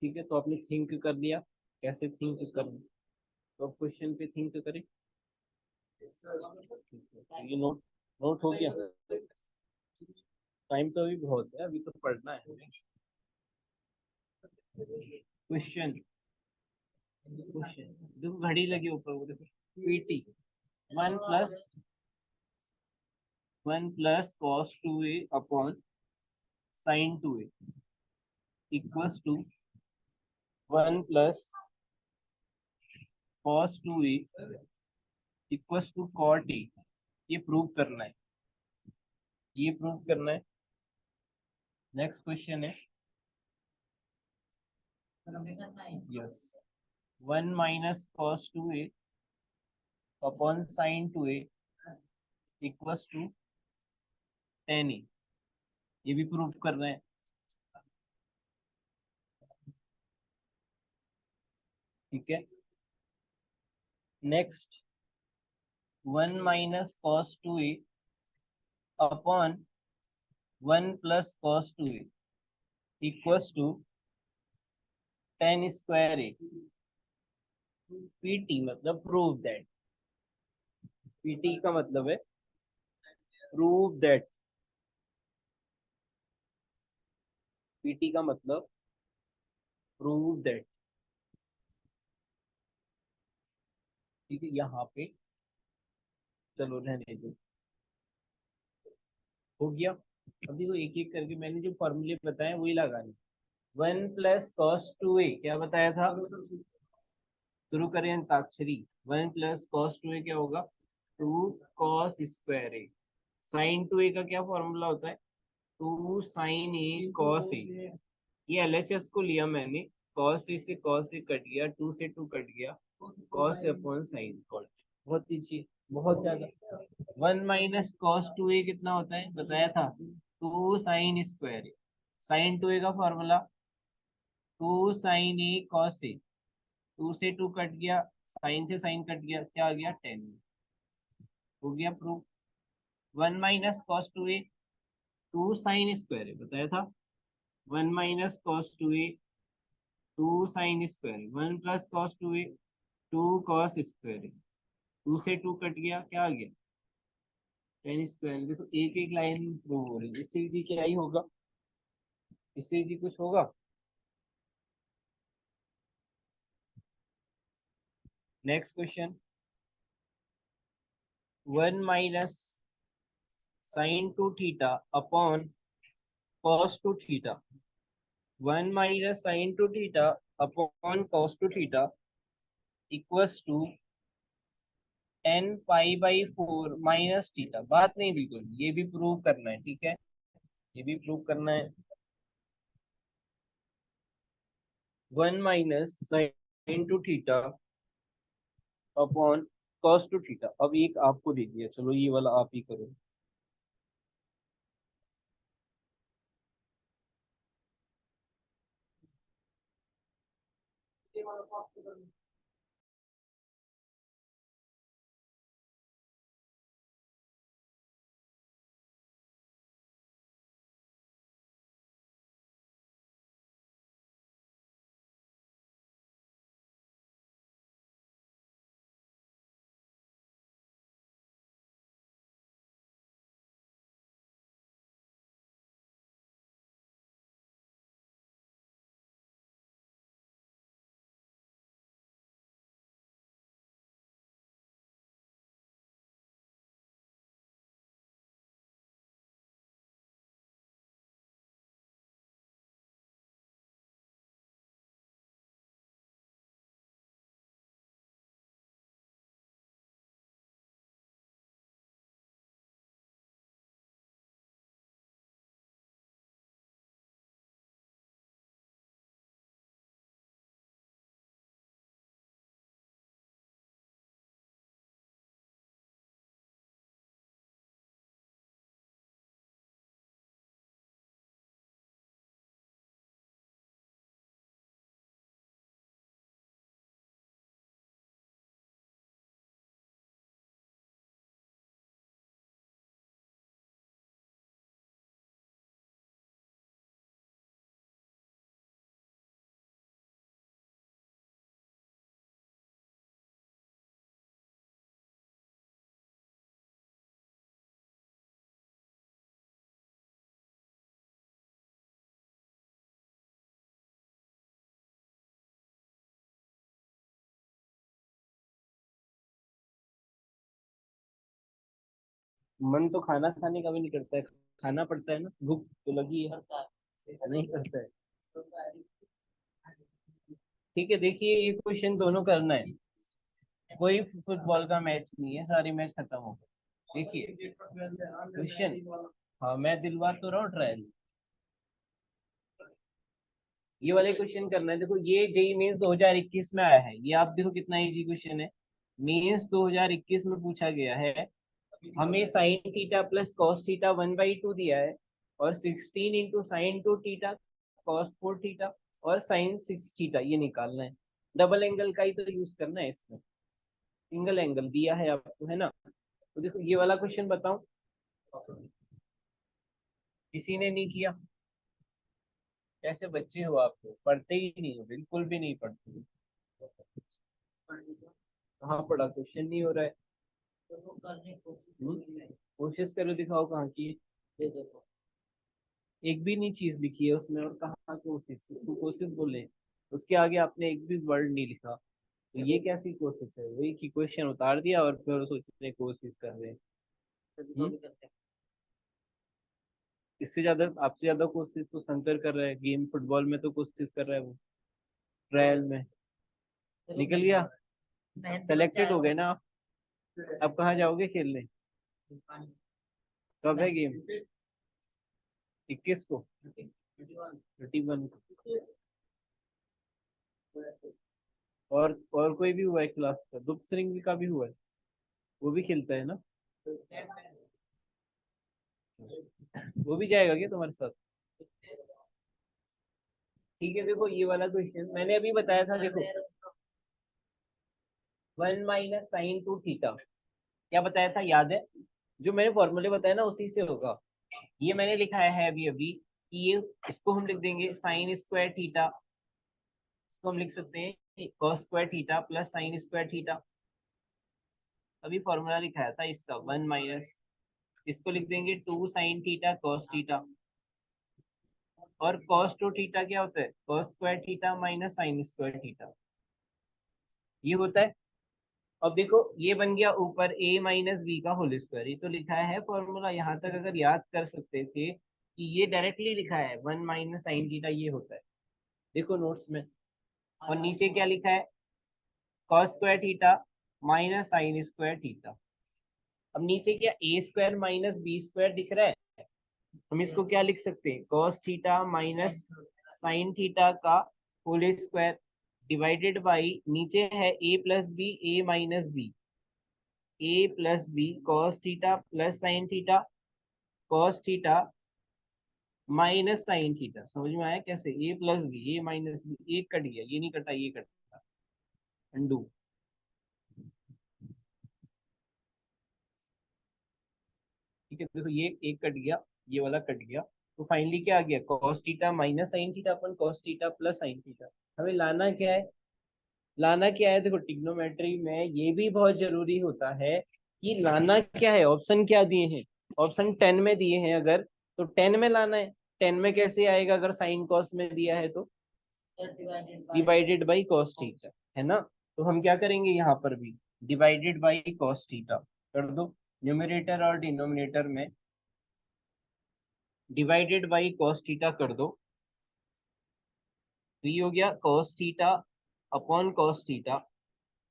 ठीक है, तो आपने थिंक कर लिया, कैसे थिंक करना, तो क्वेश्चन पे थिंक करें। ये नोट नोट हो गया, टाइम तो अभी बहुत है, अभी तो पढ़ना है। क्वेश्चन क्वेश्चन देखो, घड़ी लगी ऊपर, वो देखो, PT 1 plus cos 2a upon sin 2a equals to 1 plus cos 2a equals to cot a। ये प्रूव करना है, ये प्रूव करना है। नेक्स्ट क्वेश्चन है, yes, 1 - cos 2a upon sin 2a equals to tan a। ये भी प्रूव करना है। ठीक है, next 1 - cos 2a upon 1 + cos 2a equals to tan square a। PT मतलब प्रूव दैट, पीटी का मतलब है प्रूव दैट, पीटी का मतलब प्रूव दैट। ठीक है, यहाँ पे चलो रहने दो, हो गया। अभी तो एक एक करके मैंने जो फॉर्मूले बताए वही लगाने। 1 + cos 2a क्या बताया था, शुरू करें अंताक्षरी। 1 + cos 2a क्या होगा, 2 cos² a। साइन 2a का क्या फॉर्मूला होता है, 2 sin a cos a। ये LHS को लिया मैंने, cos a से cos a कट गया, 2 से 2 कट गया, cos अपॉन साइन कॉट। बहुत नीचे, बहुत ज्यादा। 1 - cos 2a कितना होता है बताया था, 2 sin² a। साइन 2a का formula 2 sin a cos a। 2 से 2 कट गया, साइन से साइन कट गया, क्या आ गया, 10। हो गया प्रूफ। 1 - cos 2a 2 sin² बताया था। 1 - cos 2a 2 sin², 1 + cos 2a 2 cos²। 2 से 2 कट गया, क्या आ गया, 10²। देखो एक एक लाइन प्रूव हो रही है, इससे भी क्या ही होगा, इससे भी कुछ होगा। Next question, 1 - sin 2θ upon cos 2θ। 1 - sin 2θ upon cos 2θ equals to n π/4 - θ। बात नहीं बिल्कुल, ये भी प्रूव करना है। ठीक है, ये भी प्रूव करना है। 1 - sin 2θ अपॉन cos 2θ। अब एक आपको दे दिया, चलो ये वाला आप ही करो। मन तो खाना खाने का भी नहीं करता है, खाना पड़ता है ना, भूख तो लगी है, नहीं करता है। ठीक है, देखिए ये क्वेश्चन दोनों करना है, कोई फुटबॉल का मैच नहीं है, सारे मैच खत्म हो गए। देखिए क्वेश्चन, हाँ मैं दिलवा तो रहा हूँ ट्रायल, ये वाले क्वेश्चन करना है। देखो ये जेई मेंस 2021 में आया है, ये आप देखो कितना इजी क्वेश्चन है, मेंस 2021 में पूछा गया है। हमें sine theta plus cos theta 1/2 दिया है, और 16 into sine 2 theta cos 4 theta और साइन 6 थीटा ये निकालना है। डबल एंगल का ही तो यूज करना है इसमें, सिंगल एंगल दिया है आपको, है ना। तो देखो ये वाला क्वेश्चन बताओ, किसी ने नहीं किया? कैसे बच्चे हो आप, तो पढ़ते ही नहीं हो, बिल्कुल भी नहीं पढ़ते हो। कहाँ पढ़ा, क्वेश्चन नहीं हो रहा है। कोशिश करो, दिखाओ कहाँ की है। एक भी नहीं चीज लिखी है उसमें, और कहाँ कोशिश, इसको कोशिश बोले, उसके आगे आपने एक भी वर्ड नहीं लिखा, तो ये कैसी कोशिश है? वही की क्वेश्चन उतार दिया और फिर सोच रहे कोशिश कर रहे हैं। हम्म? इससे ज्यादा, आपसे ज्यादा कोशिश तो शंकर कर रहा है, गेम फुटबॉल में तो कोशिश कर रहा है वो, ट्रायल में निकल गया, सेलेक्टेड हो गए ना आप। अब कहाँ जाओगे खेलने, कब है गेम? 21 को, 31 को। और कोई भी हुआ है क्लास का? दुप सिंह का भी हुआ है, वो भी खेलता है ना, वो भी जाएगा क्या तुम्हारे साथ? ठीक है, देखो ये वाला क्वेश्चन मैंने अभी बताया था, देखो 1 - sin 2 थीटा, क्या बताया था याद है? जो मैंने फॉर्मूले बताया ना उसी से होगा। ये मैंने लिखा है अभी अभी कि ये, इसको हम लिख देंगे साइन स्क्वायर थीटा, इसको हम लिख सकते हैं cos square theta plus sign square theta. अभी फॉर्मूला लिखाया था इसका 1 माइनस, इसको लिख देंगे 2 sin थीटा कॉस थीटा, और cos 2 थीटा क्या होता है? cos square theta minus sine square theta, ये होता है। अब देखो ये बन गया ऊपर a माइनस बी का होल स्क्वायर, ये तो लिखा है फॉर्मूला, यहाँ तक अगर याद कर सकते थे कि ये डायरेक्टली लिखा है 1 - sin थीटा, ये होता है, देखो नोट्स में। और नीचे क्या लिखा है? cos square theta minus sine square theta. अब नीचे क्या a square minus B square दिख रहा है, हम इसको क्या लिख सकते हैं? cos theta minus sine theta का होल स्क्वायर डिवाइडेड बाई, नीचे है a plus B, a minus B, a plus B cos theta plus sine theta cos theta minus sine theta. समझ में आया कैसे? a plus B, a minus B, एक cut गया, ये नहीं कटा, ये कटा, अंडू। ठीक है, देखो ये एक कट गया, ये वाला कट गया, तो फाइनली क्या आ गया? cos theta minus sine theta upon cos theta plus sine theta. हमें लाना क्या है? लाना क्या है? देखो ट्रिग्नोमेट्री में ये भी बहुत जरूरी होता है कि लाना क्या है, ऑप्शन क्या दिए हैं। ऑप्शन 10 में दिए हैं अगर, तो 10 में लाना है। 10 में कैसे आएगा अगर साइन कॉस में दिया है तो? डिवाइडेड बाई कॉस थीटा, है ना। तो हम क्या करेंगे यहाँ पर भी, डिवाइडेड बाई कॉस थीटा कर दो, न्यूमरेटर और डिनोमिनेटर में डिवाइडेड बाई कॉस थीटा कर दो, तो ये हो गया cos theta upon cos theta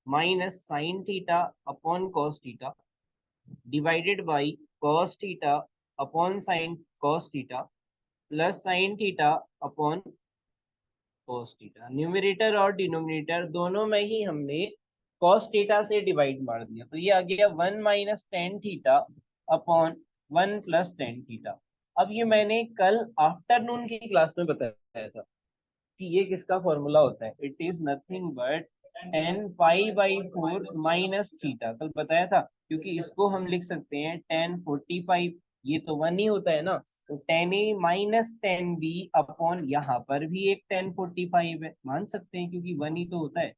minus sine theta upon cos theta divided by cos theta upon sine cos theta plus sine theta upon cos theta. Numerator और denominator दोनों में ही हमने cos थीटा से डिवाइड मार दिया, तो ये आ गया 1 - tan theta upon 1 + tan theta. अब ये मैंने कल आफ्टरनून की क्लास में बताया था कि ये किसका फॉर्मूला होता है, it is nothing but tan π/4 minus theta, कल बताया था। क्योंकि इसको हम लिख सकते हैं tan 45, ये तो 1 ही होता है ना, तो tan a minus tan b upon, यहाँ पर भी एक tan 45 है, मान सकते हैं क्योंकि 1 ही तो होता है,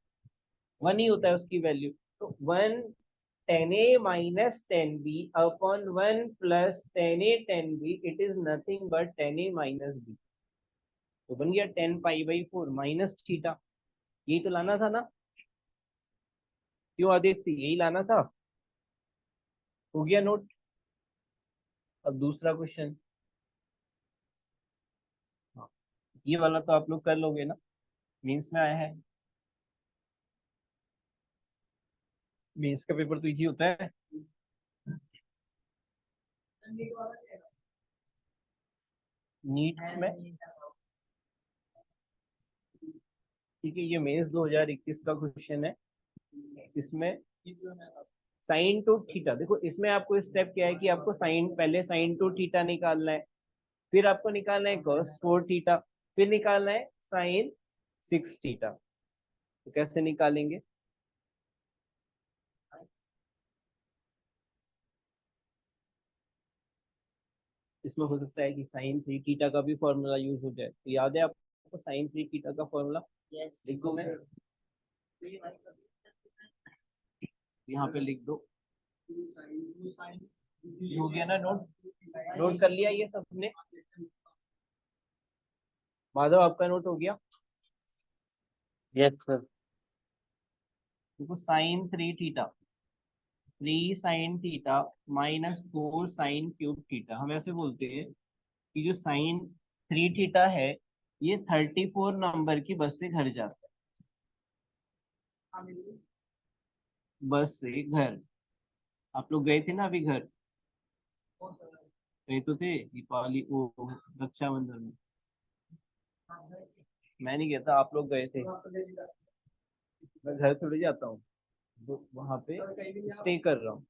1 ही होता है उसकी वैल्यू। तो 1 tan a minus tan b upon 1 + tan a tan b, it is nothing but tan a minus b। तो बन गया tan π/4 माइनस थीटा, यही तो लाना था ना, क्यों आदित्य, यही लाना था? हो गया नोट? अब दूसरा क्वेश्चन, हाँ, ये वाला तो आप लोग कर लोगे ना, मीन्स में आया है। मीन्स का पेपर तो इजी होता है। नीट में ठीक है, ये मेंस 2021 का क्वेश्चन है। इसमें साइन टू थीटा, देखो इसमें आपको स्टेप क्या है कि आपको साइन, पहले साइन टू थीटा निकालना है, फिर आपको निकालना है cos 4 थीटा, फिर निकालना है साइन 6 थीटा। तो कैसे निकालेंगे? इसमें हो सकता है कि साइन 3 थीटा का भी फॉर्मूला यूज हो जाए, तो याद है आपको साइन 3 थीटा का फॉर्मूला? लिख दो, मैं यहाँ पे लिख दो। हो गया ना नोट? नोट कर लिया ये सबने? माधव आपका नोट हो गया? Yes sir. देखो sine 3 theta, 3 sine theta minus 4 sine cube theta, हम ऐसे बोलते हैं कि जो साइन 3 थीटा है ये 34 नंबर की बस से घर जाता है। बस से घर, आप लोग गए थे ना अभी घर? गए तो थे दीपावली वो रक्षाबंधन में। मैं नहीं गया था, आप लोग गए थे। मैं घर थोड़ी जाता हूँ, वहां पे स्टे कर रहा हूँ।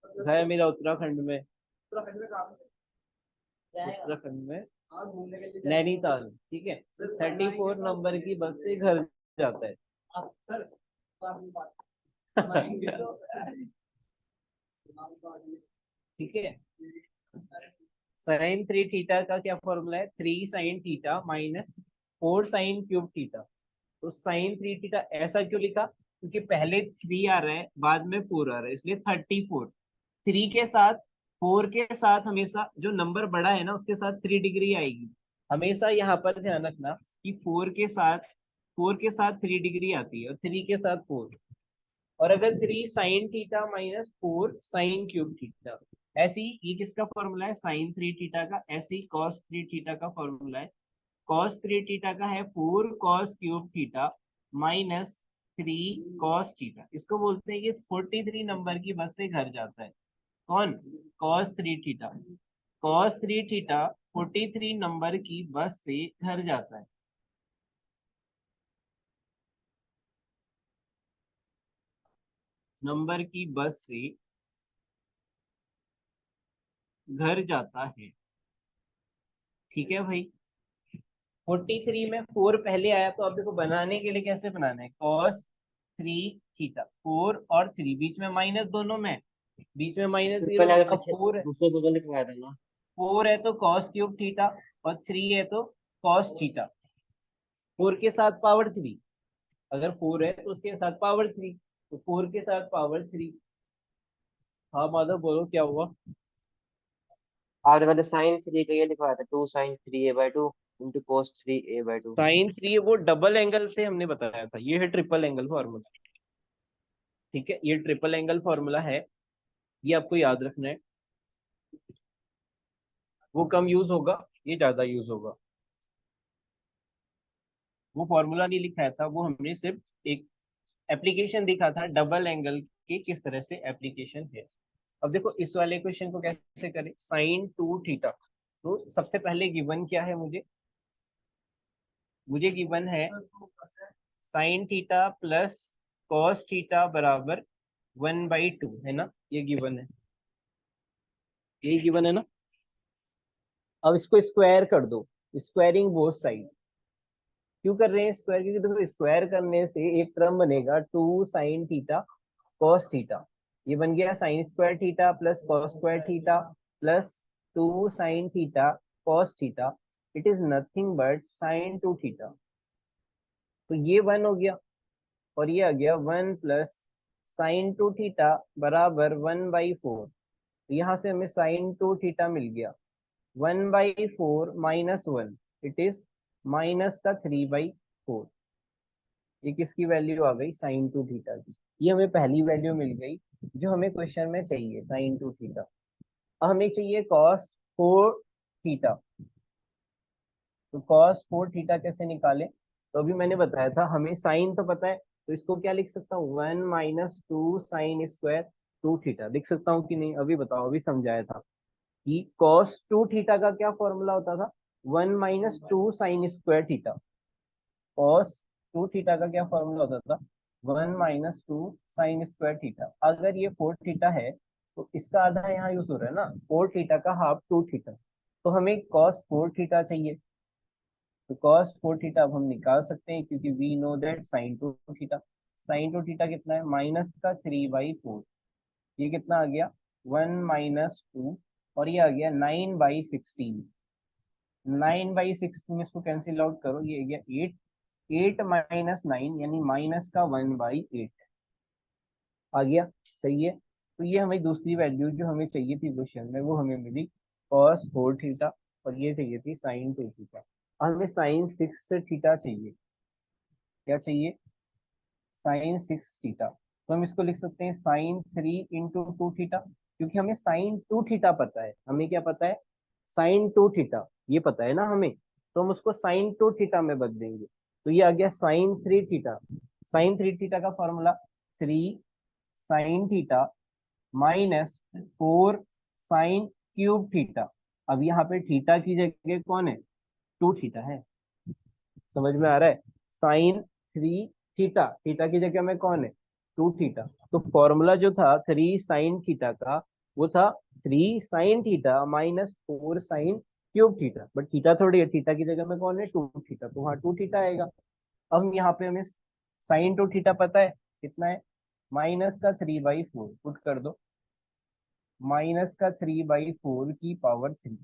घर है मेरा उत्तराखंड में। उत्तराखंड में नैनीताल, ठीक है। 34 नंबर की बस से घर जाता है। ठीक है। साइन 3 थीटा का क्या फॉर्मूला है? 3 sine theta minus 4 sine cube theta. तो साइन 3 थीटा ऐसा क्यों लिखा? क्योंकि पहले 3 आ रहा है, बाद में 4 आ रहा है, इसलिए 34। 3 के साथ 4 के साथ हमेशा जो नंबर बड़ा है ना उसके साथ 3 डिग्री आएगी। हमेशा यहाँ पर ध्यान रखना कि 4 के साथ 3 डिग्री आती है, और 3 के साथ 4। और अगर 3 sine theta minus 4 sine cube theta, ऐसे ही ये किसका फॉर्मूला है? साइन 3 थीटा का। ऐसे ही कॉस 3 थीटा का फॉर्मूला है। कॉस 3 थीटा का है 4 cos cube theta minus 3 cos theta. इसको बोलते हैं ये 43 नंबर की बस से घर जाता है। कौन? Cos 3 theta. Cos 3 theta 43 number की बस से घर जाता है। नंबर की बस से घर जाता है, ठीक है भाई। 43 में 4 पहले आया, तो अब देखो बनाने के लिए कैसे बनाना है? कॉस 3 थीटा, 4 और 3 बीच में माइनस, दोनों में बीच में माइनस ट्रिपल 0। एल का अब 4 है, दूसरे को लिखवाया था ना। 4 है तो कॉस क्यूब थीटा, और 3 है तो कॉस थीटा। 4 के साथ पावर 3, अगर 4 है तो उसके साथ पावर 3, तो 4 के साथ पावर 3। हाँ माधव बोलो क्या हुआ? आपने पहले साइन 3 का ये लिखवाया था, 2 sin 3a/2 into cos 3a/2। Sign 3 वो डबल एंगल से हमने बताया था, ये है ट्रिपल एंगल फॉर्मूला। ठीक है, ये ट्रिपल एंगल फॉर्मूला है, ये आपको याद रखना है। वो कम यूज होगा, ये ज्यादा यूज होगा। वो फॉर्मूला नहीं लिखाया था, वो हमने सिर्फ एक एप्लीकेशन दिखा था डबल एंगल की, किस तरह से एप्लीकेशन है। अब देखो इस वाले क्वेश्चन को कैसे करें? साइन 2 थीटा, तो सबसे पहले गिवन क्या है मुझे गिवन है sine theta plus cos theta बराबर 1/2, है ना? ये गिवन है, ये गिवन है ना? अब इसको स्क्वायर कर दो, स्क्वायरिंग बोथ साइड। क्यों कर रहे हैं स्क्वायर? क्योंकि देखो स्क्वायर करने से एक टर्म बनेगा 2 साइन थीटा कॉस थीटा। ये बन गया sine square theta plus cos square theta plus 2 sine theta cos theta. It is nothing but sine 2 theta. तो ये 1 हो गया, और ये आ गया 1 प्लस साइन 2 थीटा बराबर 1/4। तो यहाँ से हमें साइन 2 थीटा मिल गया 1/4 माइनस 1, इट इज माइनस का 3/4। ये किसकी वैल्यू आ गई? साइन 2 थीटा की। ये हमें पहली वैल्यू मिल गई जो हमें क्वेश्चन में चाहिए, साइन 2 थीटा। हमें चाहिए cos 4 थीटा। तो cos 4 थीटा कैसे निकालें? तो अभी मैंने बताया था हमें साइन तो पता है, तो इसको क्या लिख सकता हूँ, 1 - 2 sin² 2 थीटा लिख सकता हूँ कि नहीं? अभी बताओ, अभी समझाया था कि cos 2 थीटा का क्या फॉर्मूला होता था, 1 - 2 sin² थीटा। cos 2 थीटा का क्या फॉर्मूला होता था, 1 - 2 sin² थीटा। अगर ये 4 थीटा है तो इसका आधा यहाँ यूज हो रहा है ना, 4 थीटा का हाफ 2 थीटा। तो हमें cos 4 थीटा चाहिए। तो cos 4 थीटा अब हम निकाल सकते हैं, क्योंकि we know that sin 2 theta. sin 2 theta कितना है, माइनस का 3/4। ये कितना आ गया, 1 - 2, और ये आ गया 9/16। 9/16 इसको कैंसिल आउट करो, ये आ गया 8। 8 - 9 यानी माइनस का 1/8 आ गया। सही है। तो ये हमें दूसरी वैल्यू जो हमें चाहिए थी क्वेश्चन में, वो हमें मिली cos 4 थीटा, और ये चाहिए थी sin 2 थीटा। हमें sin 6 थीटा चाहिए। क्या चाहिए, sin 6 थीटा। तो हम इसको लिख सकते हैं sin 3 × 2 थीटा, क्योंकि हमें sin 2 थीटा पता है। हमें क्या पता है, sin 2 थीटा ये पता है ना हमें। तो हम उसको sin 2 थीटा में बदल देंगे। तो ये आ गया sin 3 थीटा। sin 3 थीटा का formula 3 sin theta -4 sin³ theta. अब यहाँ पे थीटा की जगह कौन है, 2 थीटा है। समझ में आ रहा है, साइन 3 थीटा, थीटा की जगह में कौन है, 2 थीटा। तो फॉर्मूला जो था 3 sin थीटा का, वो था 3 sin theta -4 sin³ theta. But theta थोड़ी है, थीटा की जगह में कौन है, 2 थीटा, तो वहाँ 2 थीटा आएगा। अब यहाँ पे हमें sin 2 थीटा पता है कितना है, माइनस का 3/4 पुट कर दो, माइनस का 3/4 की पावर 3।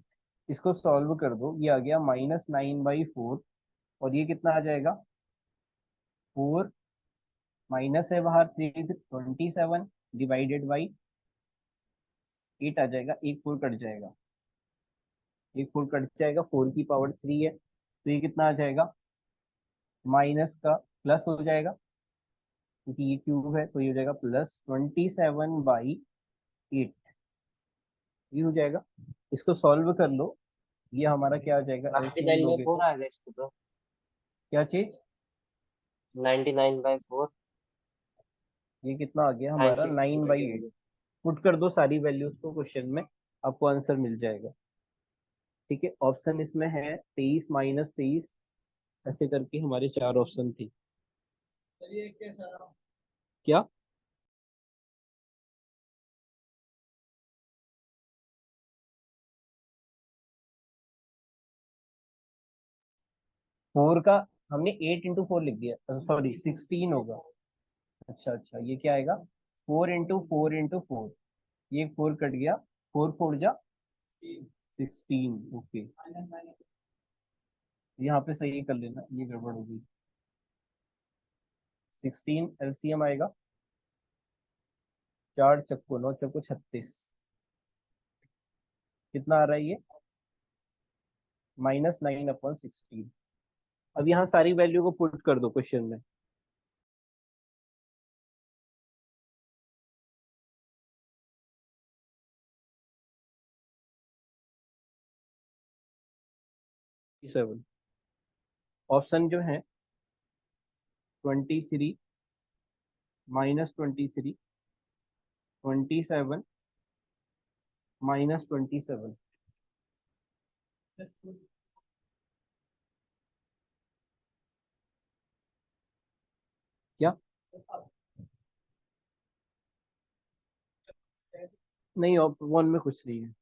इसको सॉल्व कर दो, ये आ गया -9/4, और ये कितना आ जाएगा, 4, माइनस है बाहर 3, 27 डिवाइडेड बाई 8 आ जाएगा। एक 4 कट जाएगा, एक 4 कट जाएगा, 4 की पावर 3 है, तो ये कितना आ जाएगा, माइनस का प्लस हो जाएगा, क्योंकि ये क्यूब है, तो ये हो जाएगा +27/8। ये हो जाएगा। इसको सॉल्व कर लो, ये हमारा क्या आ जाएगा, एलसीएम 99 में लोगे 4 तो। आ गया इसको तो। क्या चीज, 99/4 ये कितना आ गया साइन हमारा, 6 नाइन थीटा बाई की एट वैल्यू। पुट कर दो सारी वैल्यूज को क्वेश्चन में, आपको आंसर मिल जाएगा। ठीक है, ऑप्शन इसमें है 23 - 23, ऐसे करके हमारे 4 ऑप्शन थी। क्या, 4 का हमने 8 × 4 लिख दिया, सॉरी 16 होगा। अच्छा अच्छा, ये क्या आएगा, 4 × 4 × 4, ये 4 कट गया, 4 4 जा 16। ओके, यहाँ पे सही कर लेना, ये गड़बड़ होगी। 16 एलसीएम आएगा, 4 × 9 = 36। कितना आ रहा है ये, -9/16। अब यहाँ सारी वैल्यू को पुट कर दो क्वेश्चन में। 7 ऑप्शन जो है, 23 -23, 27 -27। क्या, नहीं ऑप्शन 1 में कुछ नहीं है,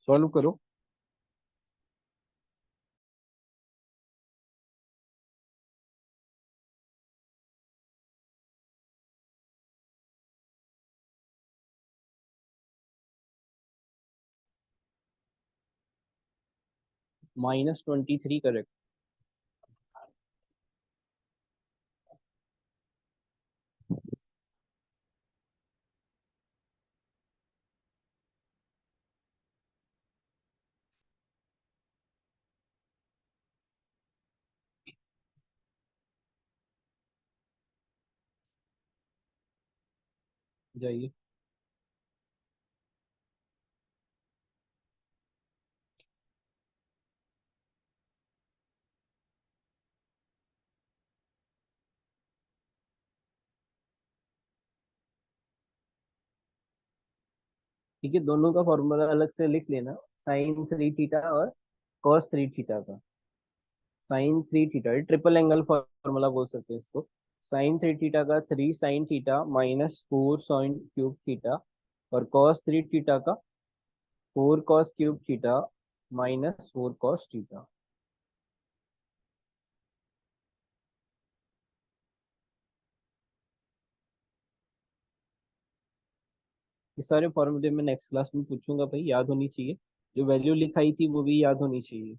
सॉल्व करो। -23 करेक्ट। जाइए। ठीक है, दोनों का फॉर्मूला अलग से लिख लेना, साइन 3 थीटा और कॉस 3 थीटा का। Sine 3 theta, triple angle formula बोल सकते हैं इसको। साइन 3 थीटा का 3 sine theta minus 4 sine cube theta, और कॉस 3 थीटा का 4 cos cube theta minus 4 cos theta. ये सारे फॉर्मूले मैं नेक्स्ट क्लास में पूछूंगा भाई, याद होनी चाहिए। जो वैल्यू लिखाई थी वो भी याद होनी चाहिए।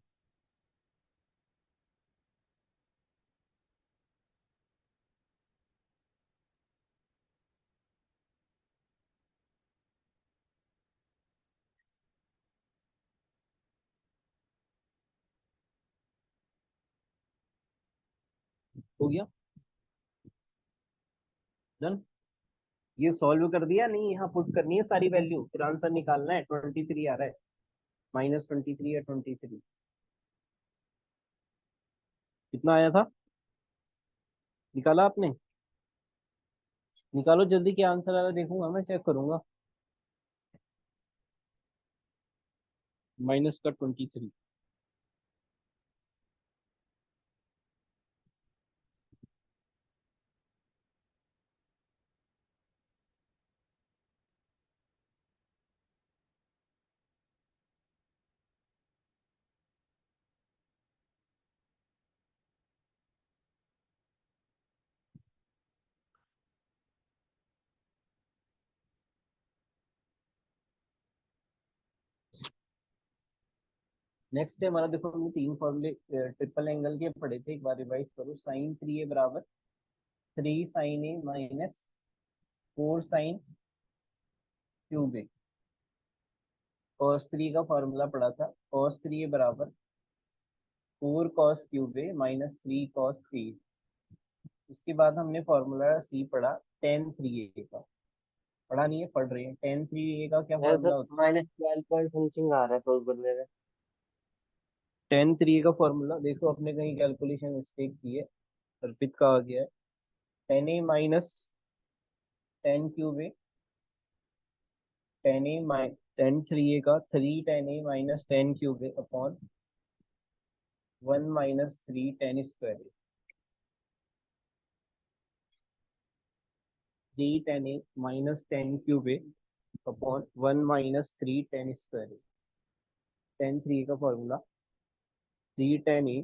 हो गया डन। ये सॉल्व कर दिया, नहीं यहाँ पुट करनी है सारी वैल्यू, फिर आंसर निकालना है। 23 आ रहा है, -23 या 23, कितना आया था? निकाला आपने? निकालो जल्दी, क्या आंसर आ रहा है देखूंगा, मैं चेक करूंगा। माइनस का 23। नेक्स्ट है हमारा, देखो हमने 3 फॉर्मूले ट्रिपल एंगल के पढ़े थे, एक बार रिवाइज करो। साइन 3a बराबर 3 sin a minus 4 sin cube a। cos 3 का फॉर्मूला पढ़ा था, cos 3a बराबर 4 cos cube a minus 3 cos 3। उसके बाद हमने फॉर्मूला सी पढ़ा, tan 3a का। पढ़ा नहीं है, पढ़ रहे हैं। tan 3a का क्या यार फॉर्मूला तो होता -12 पॉइंट समथिंग आ रहा है फॉर्मूले में। है? tan 3a का फॉर्मूला देखो, अपने कहीं कैलकुलेशन मिस्टेक की है, अर्पित का आ गया है। tan a minus tan cube a, tan 3a का 3 tan a minus tan cube a upon 1 - 3 tan square. 3 tan a minus tan cube a upon 1 - 3 tan square. tan 3a का formula 3 tan a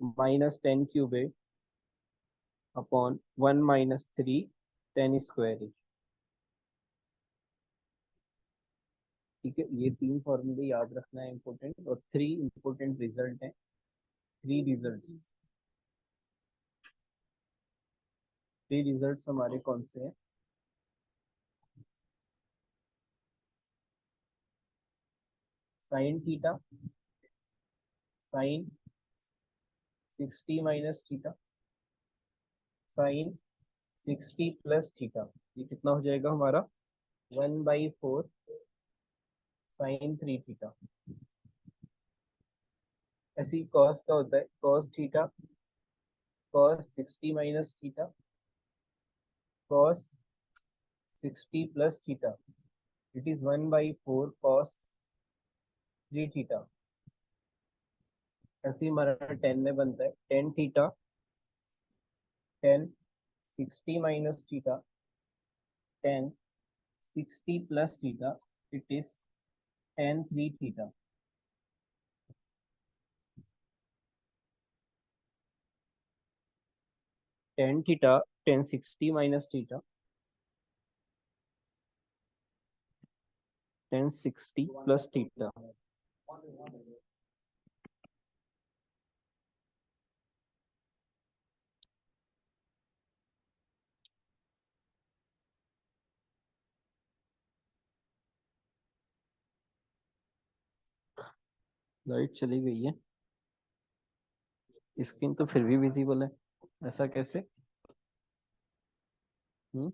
minus tan cube a upon 1 - 3 tan square. ठीक है, ये 3 फॉर्मूले याद रखना है, important. और 3 important result हैं, 3 रिजल्ट्स। 3 रिजल्ट्स हमारे कौन से हैं? Sine theta, sine 60 - theta, sine 60 + theta. ये कितना हो जाएगा हमारा? 1/4 sin 3 थीटा। ऐसी कॉस का होता है, cos theta, cos 60 - theta, cos 60 + theta. It is 1/4 cos 3 theta. ऐसे ही हमारा 10 में बनता है, tan theta, tan 60 - theta, tan 60 + theta. It is tan 3 theta. tan theta, tan 60 - theta, tan 60 + theta. Light चली गई है, स्क्रीन तो फिर भी विजिबल है, ऐसा कैसे? हम्म,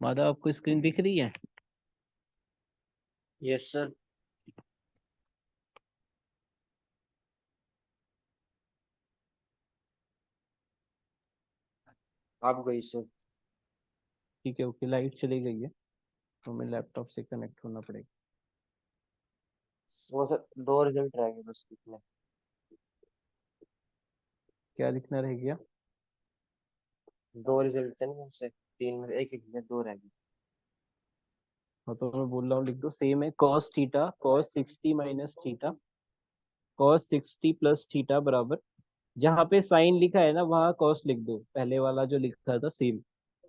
माधव आपको स्क्रीन दिख रही है? Yes sir. आप गई सर। ठीक है, ओके, लाइट चली गई है तो हमें लैपटॉप से कनेक्ट होना पड़ेगा। वो सर 2 रिजल्ट रह गए बस इसमें। क्या लिखना रह गया? 2 रिजल्ट थे ना उससे, 3 में एक एक में 2 रह गए। हाँ तो मैं बोल रहा हूँ लिख दो, सेम है, cos theta cos 60 minus theta cos 60 plus theta बराबर, जहाँ पे साइन लिखा है ना वहाँ cos लिख दो, पहले वाला जो लिखा था सेम,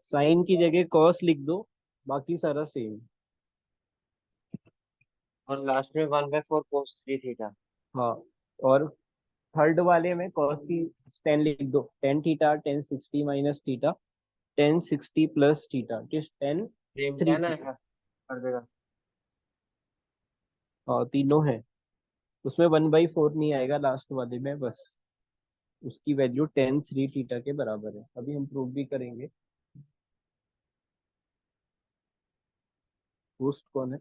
साइन की जगह cos लिख दो, बाकी सारा सेम। और लास्ट में 1/4 cos 3 थीटा। हाँ, और थर्ड वाले में cos की 10 लिख दो, tan theta tan 60 minus theta tan 60 plus theta, tan same 3 10 है थीटा। हर जगह। हाँ तीनों है, उसमें 1/4 नहीं आएगा लास्ट वाले में, बस उसकी वैल्यू tan 3 थीटा के बराबर है, अभी हम प्रूव भी करेंगे। होस्ट कौन है?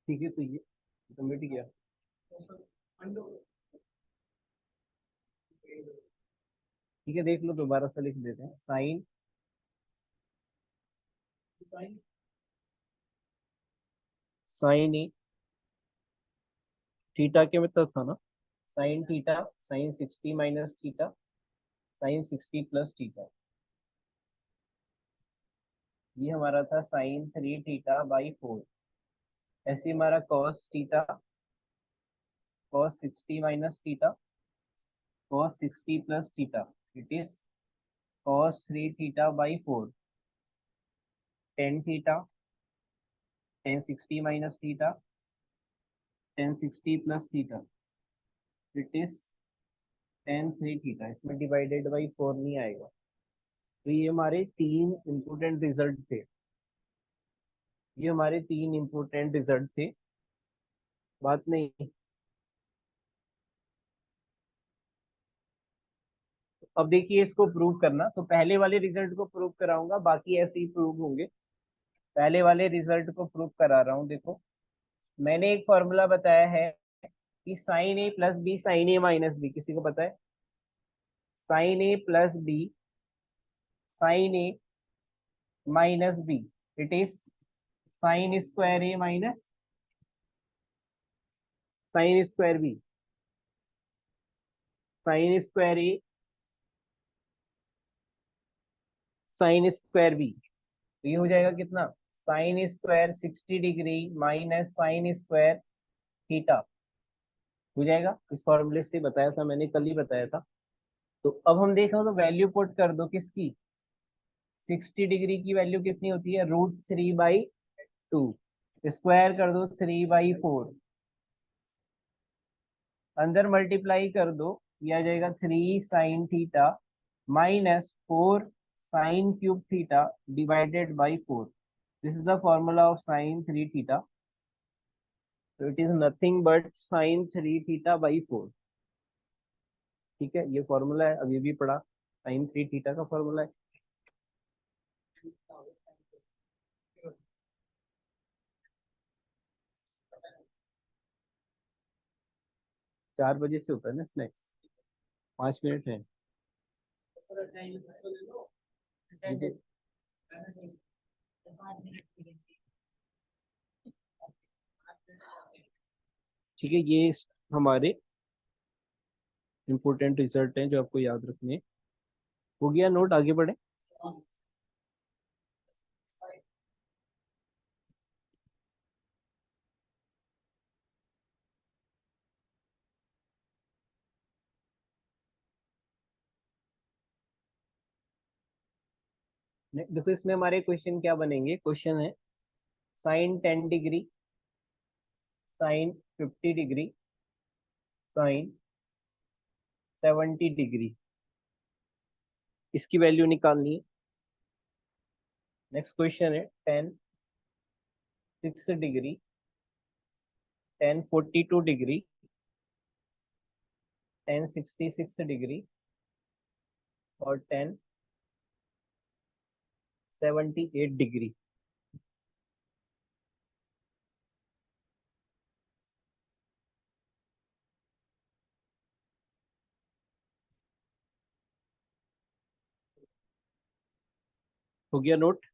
ठीक है, तो ये सबमिट किया। ठीक है, देख लो, दोबारा से लिख देते हैं, साइन साइन ए थीटा के मतलब था ना, sign theta sine 60 minus theta sine 60 plus theta, ये हमारा था साइन 3 थीटा बाई 4। ऐसे हमारा cos theta cos 60 minus theta cos 60 plus theta, it is cos 3 theta by 4, tan theta tan 60 minus theta tan 60 plus theta, it is tan 3 theta, इसमें divided by 4 नहीं आएगा। तो ये हमारे तीन इंपोर्टेंट रिजल्ट थे, ये हमारे तीन इंपोर्टेंट रिजल्ट थे, बात नहीं। अब देखिए इसको प्रूव करना, तो पहले वाले रिजल्ट को प्रूव कराऊंगा, बाकी ऐसे ही प्रूव होंगे। पहले वाले रिजल्ट को प्रूव करा रहा हूँ। देखो मैंने एक फॉर्मूला बताया है कि sine A plus B sine A minus B, किसी को पता है? Sine A plus B sine A minus B, it is sine square A minus sine square B, sine square A sine square B. तो ये हो जाएगा कितना? Sine square 60 degree minus sine square theta हो जाएगा। इस फॉर्मूले से बताया था मैंने, कल ही बताया था। तो अब हम देख रहे हो तो वैल्यू पुट कर दो किसकी? 60 डिग्री की वैल्यू कितनी होती है? √3/2। स्क्वायर कर दो 3/4, अंदर मल्टीप्लाई कर दो, ये आ जाएगा 3 sin theta minus 4 sin³ theta divided by 4। This is the formula of sin 3 theta. तो it is nothing but sin 3 theta. ठीक है, ये फॉर्मूला है, अभी भी पढ़ा, sin 3 थीटा का फॉर्मूला है। 4 बजे से होता है ना स्नैक्स, 5 मिनट है। ठीक है, ये हमारे इंपॉर्टेंट रिजल्ट हैं जो आपको याद रखने हैं। हो गया नोट, आगे बढ़े। देखो इसमें हमारे क्वेश्चन क्या बनेंगे। क्वेश्चन है sin 10 degree, sin 50 degree, sin 70 degree, इसकी वैल्यू निकालनी है। नेक्स्ट क्वेश्चन है tan 6 degree, tan 42 degree, tan 66 degree और tan 78 डिग्री। हो गया नोट।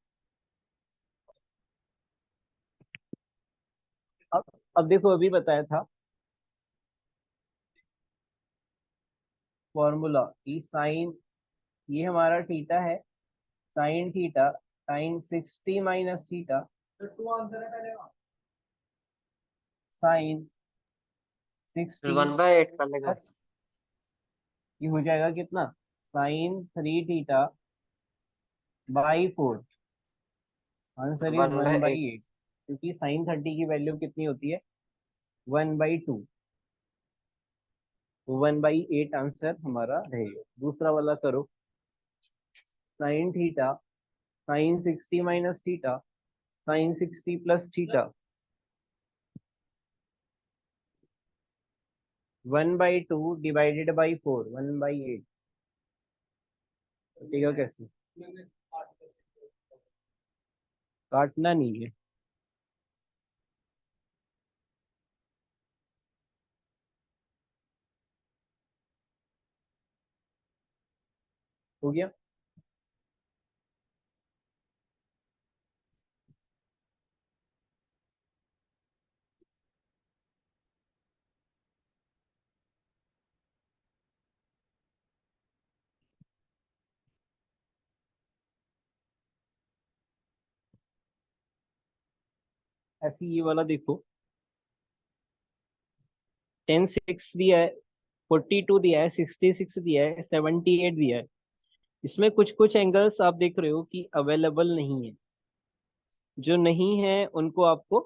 अब देखो अभी बताया था फॉर्मूला ई साइन, ये हमारा थीटा है, sine theta sin 60 - theta sign फिर 60 1/8 कर लेगा। प्लस, ये हो जाएगा कितना? sin 3 theta. Answer is one one by by eight eight क्योंकि sin 30 की वैल्यू कितनी होती है? 1/2। 1/8 आंसर हमारा रहेगा। दूसरा वाला करो, sine theta sin 60 - theta sin 60 + theta 1/2 divided by 4, 1/8। ठीक है, कैसे? काटना नहीं है। हो गया। ऐसे ये वाला देखो, tan 6 दिया है, 42 दिया है, 66 दिया है, 78 दिया है। इसमें कुछ कुछ एंगल्स आप देख रहे हो कि अवेलेबल नहीं है। जो नहीं है उनको आपको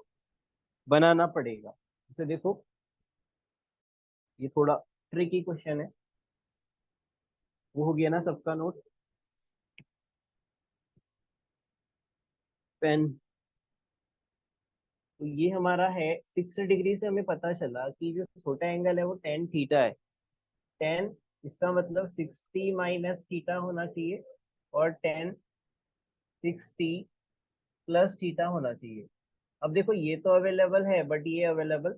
बनाना पड़ेगा। जैसे देखो ये थोड़ा ट्रिकी क्वेश्चन है। वो हो गया ना सबका नोट? पेन। तो ये हमारा है 6 डिग्री से हमें पता चला कि जो छोटा एंगल है वो tan थीटा है। tan इसका मतलब 60 माइनस थीटा होना चाहिए और 10 60 प्लस थीटा होना चाहिए। अब देखो ये तो अवेलेबल है बट ये अवेलेबल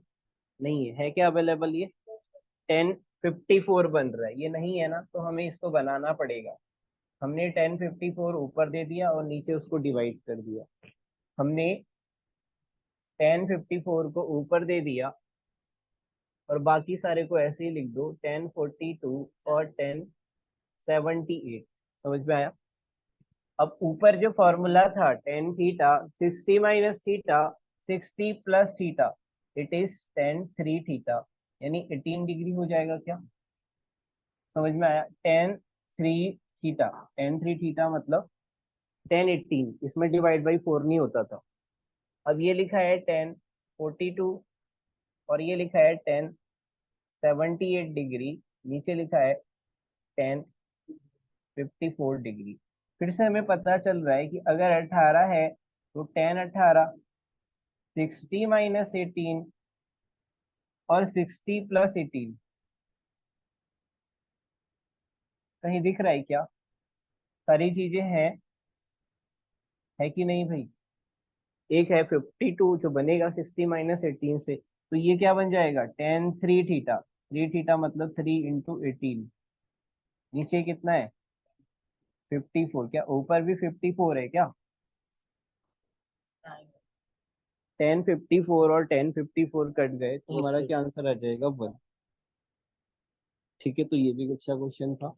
नहीं है क्या अवेलेबल? ये 1054 बन रहा है, ये नहीं है ना, तो हमें इसको बनाना पड़ेगा। हमने 1054 ऊपर दे दिया और नीचे उसको डिवाइड कर दिया। हमने 1054 को ऊपर दे दिया और बाकी सारे को ऐसे ही लिख दो, 1042 और 1078। समझ में आया? अब ऊपर जो फॉर्मूला था tan theta 60 minus theta 60 plus theta, it is 10 3 theta, यानी 18 डिग्री हो जाएगा क्या? समझ में आया? 10 3 थीटा, 10 3 थीटा मतलब 10 18, इसमें डिवाइड बाई 4 नहीं होता था। अब ये लिखा है 10 42 और ये लिखा है 10 78 डिग्री, नीचे लिखा है 10 54 डिग्री। फिर से हमें पता चल रहा है कि अगर 18 है तो 10 18, 60 माइनस 18 और 60 प्लस 18। कहीं दिख रहा है क्या? सारी चीजें हैं, है कि नहीं भाई? एक है 52 जो बनेगा 60 माइनस 18 से, तो ये क्या बन जाएगा? 10 3 थीटा, 3 थीटा मतलब 3 × 18। नीचे कितना है? 54। क्या ऊपर भी 54 है क्या? 1054 और 1054 कट गए तो हमारा क्या आंसर आ जाएगा? 1। ठीक है, तो ये भी अच्छा क्वेश्चन था।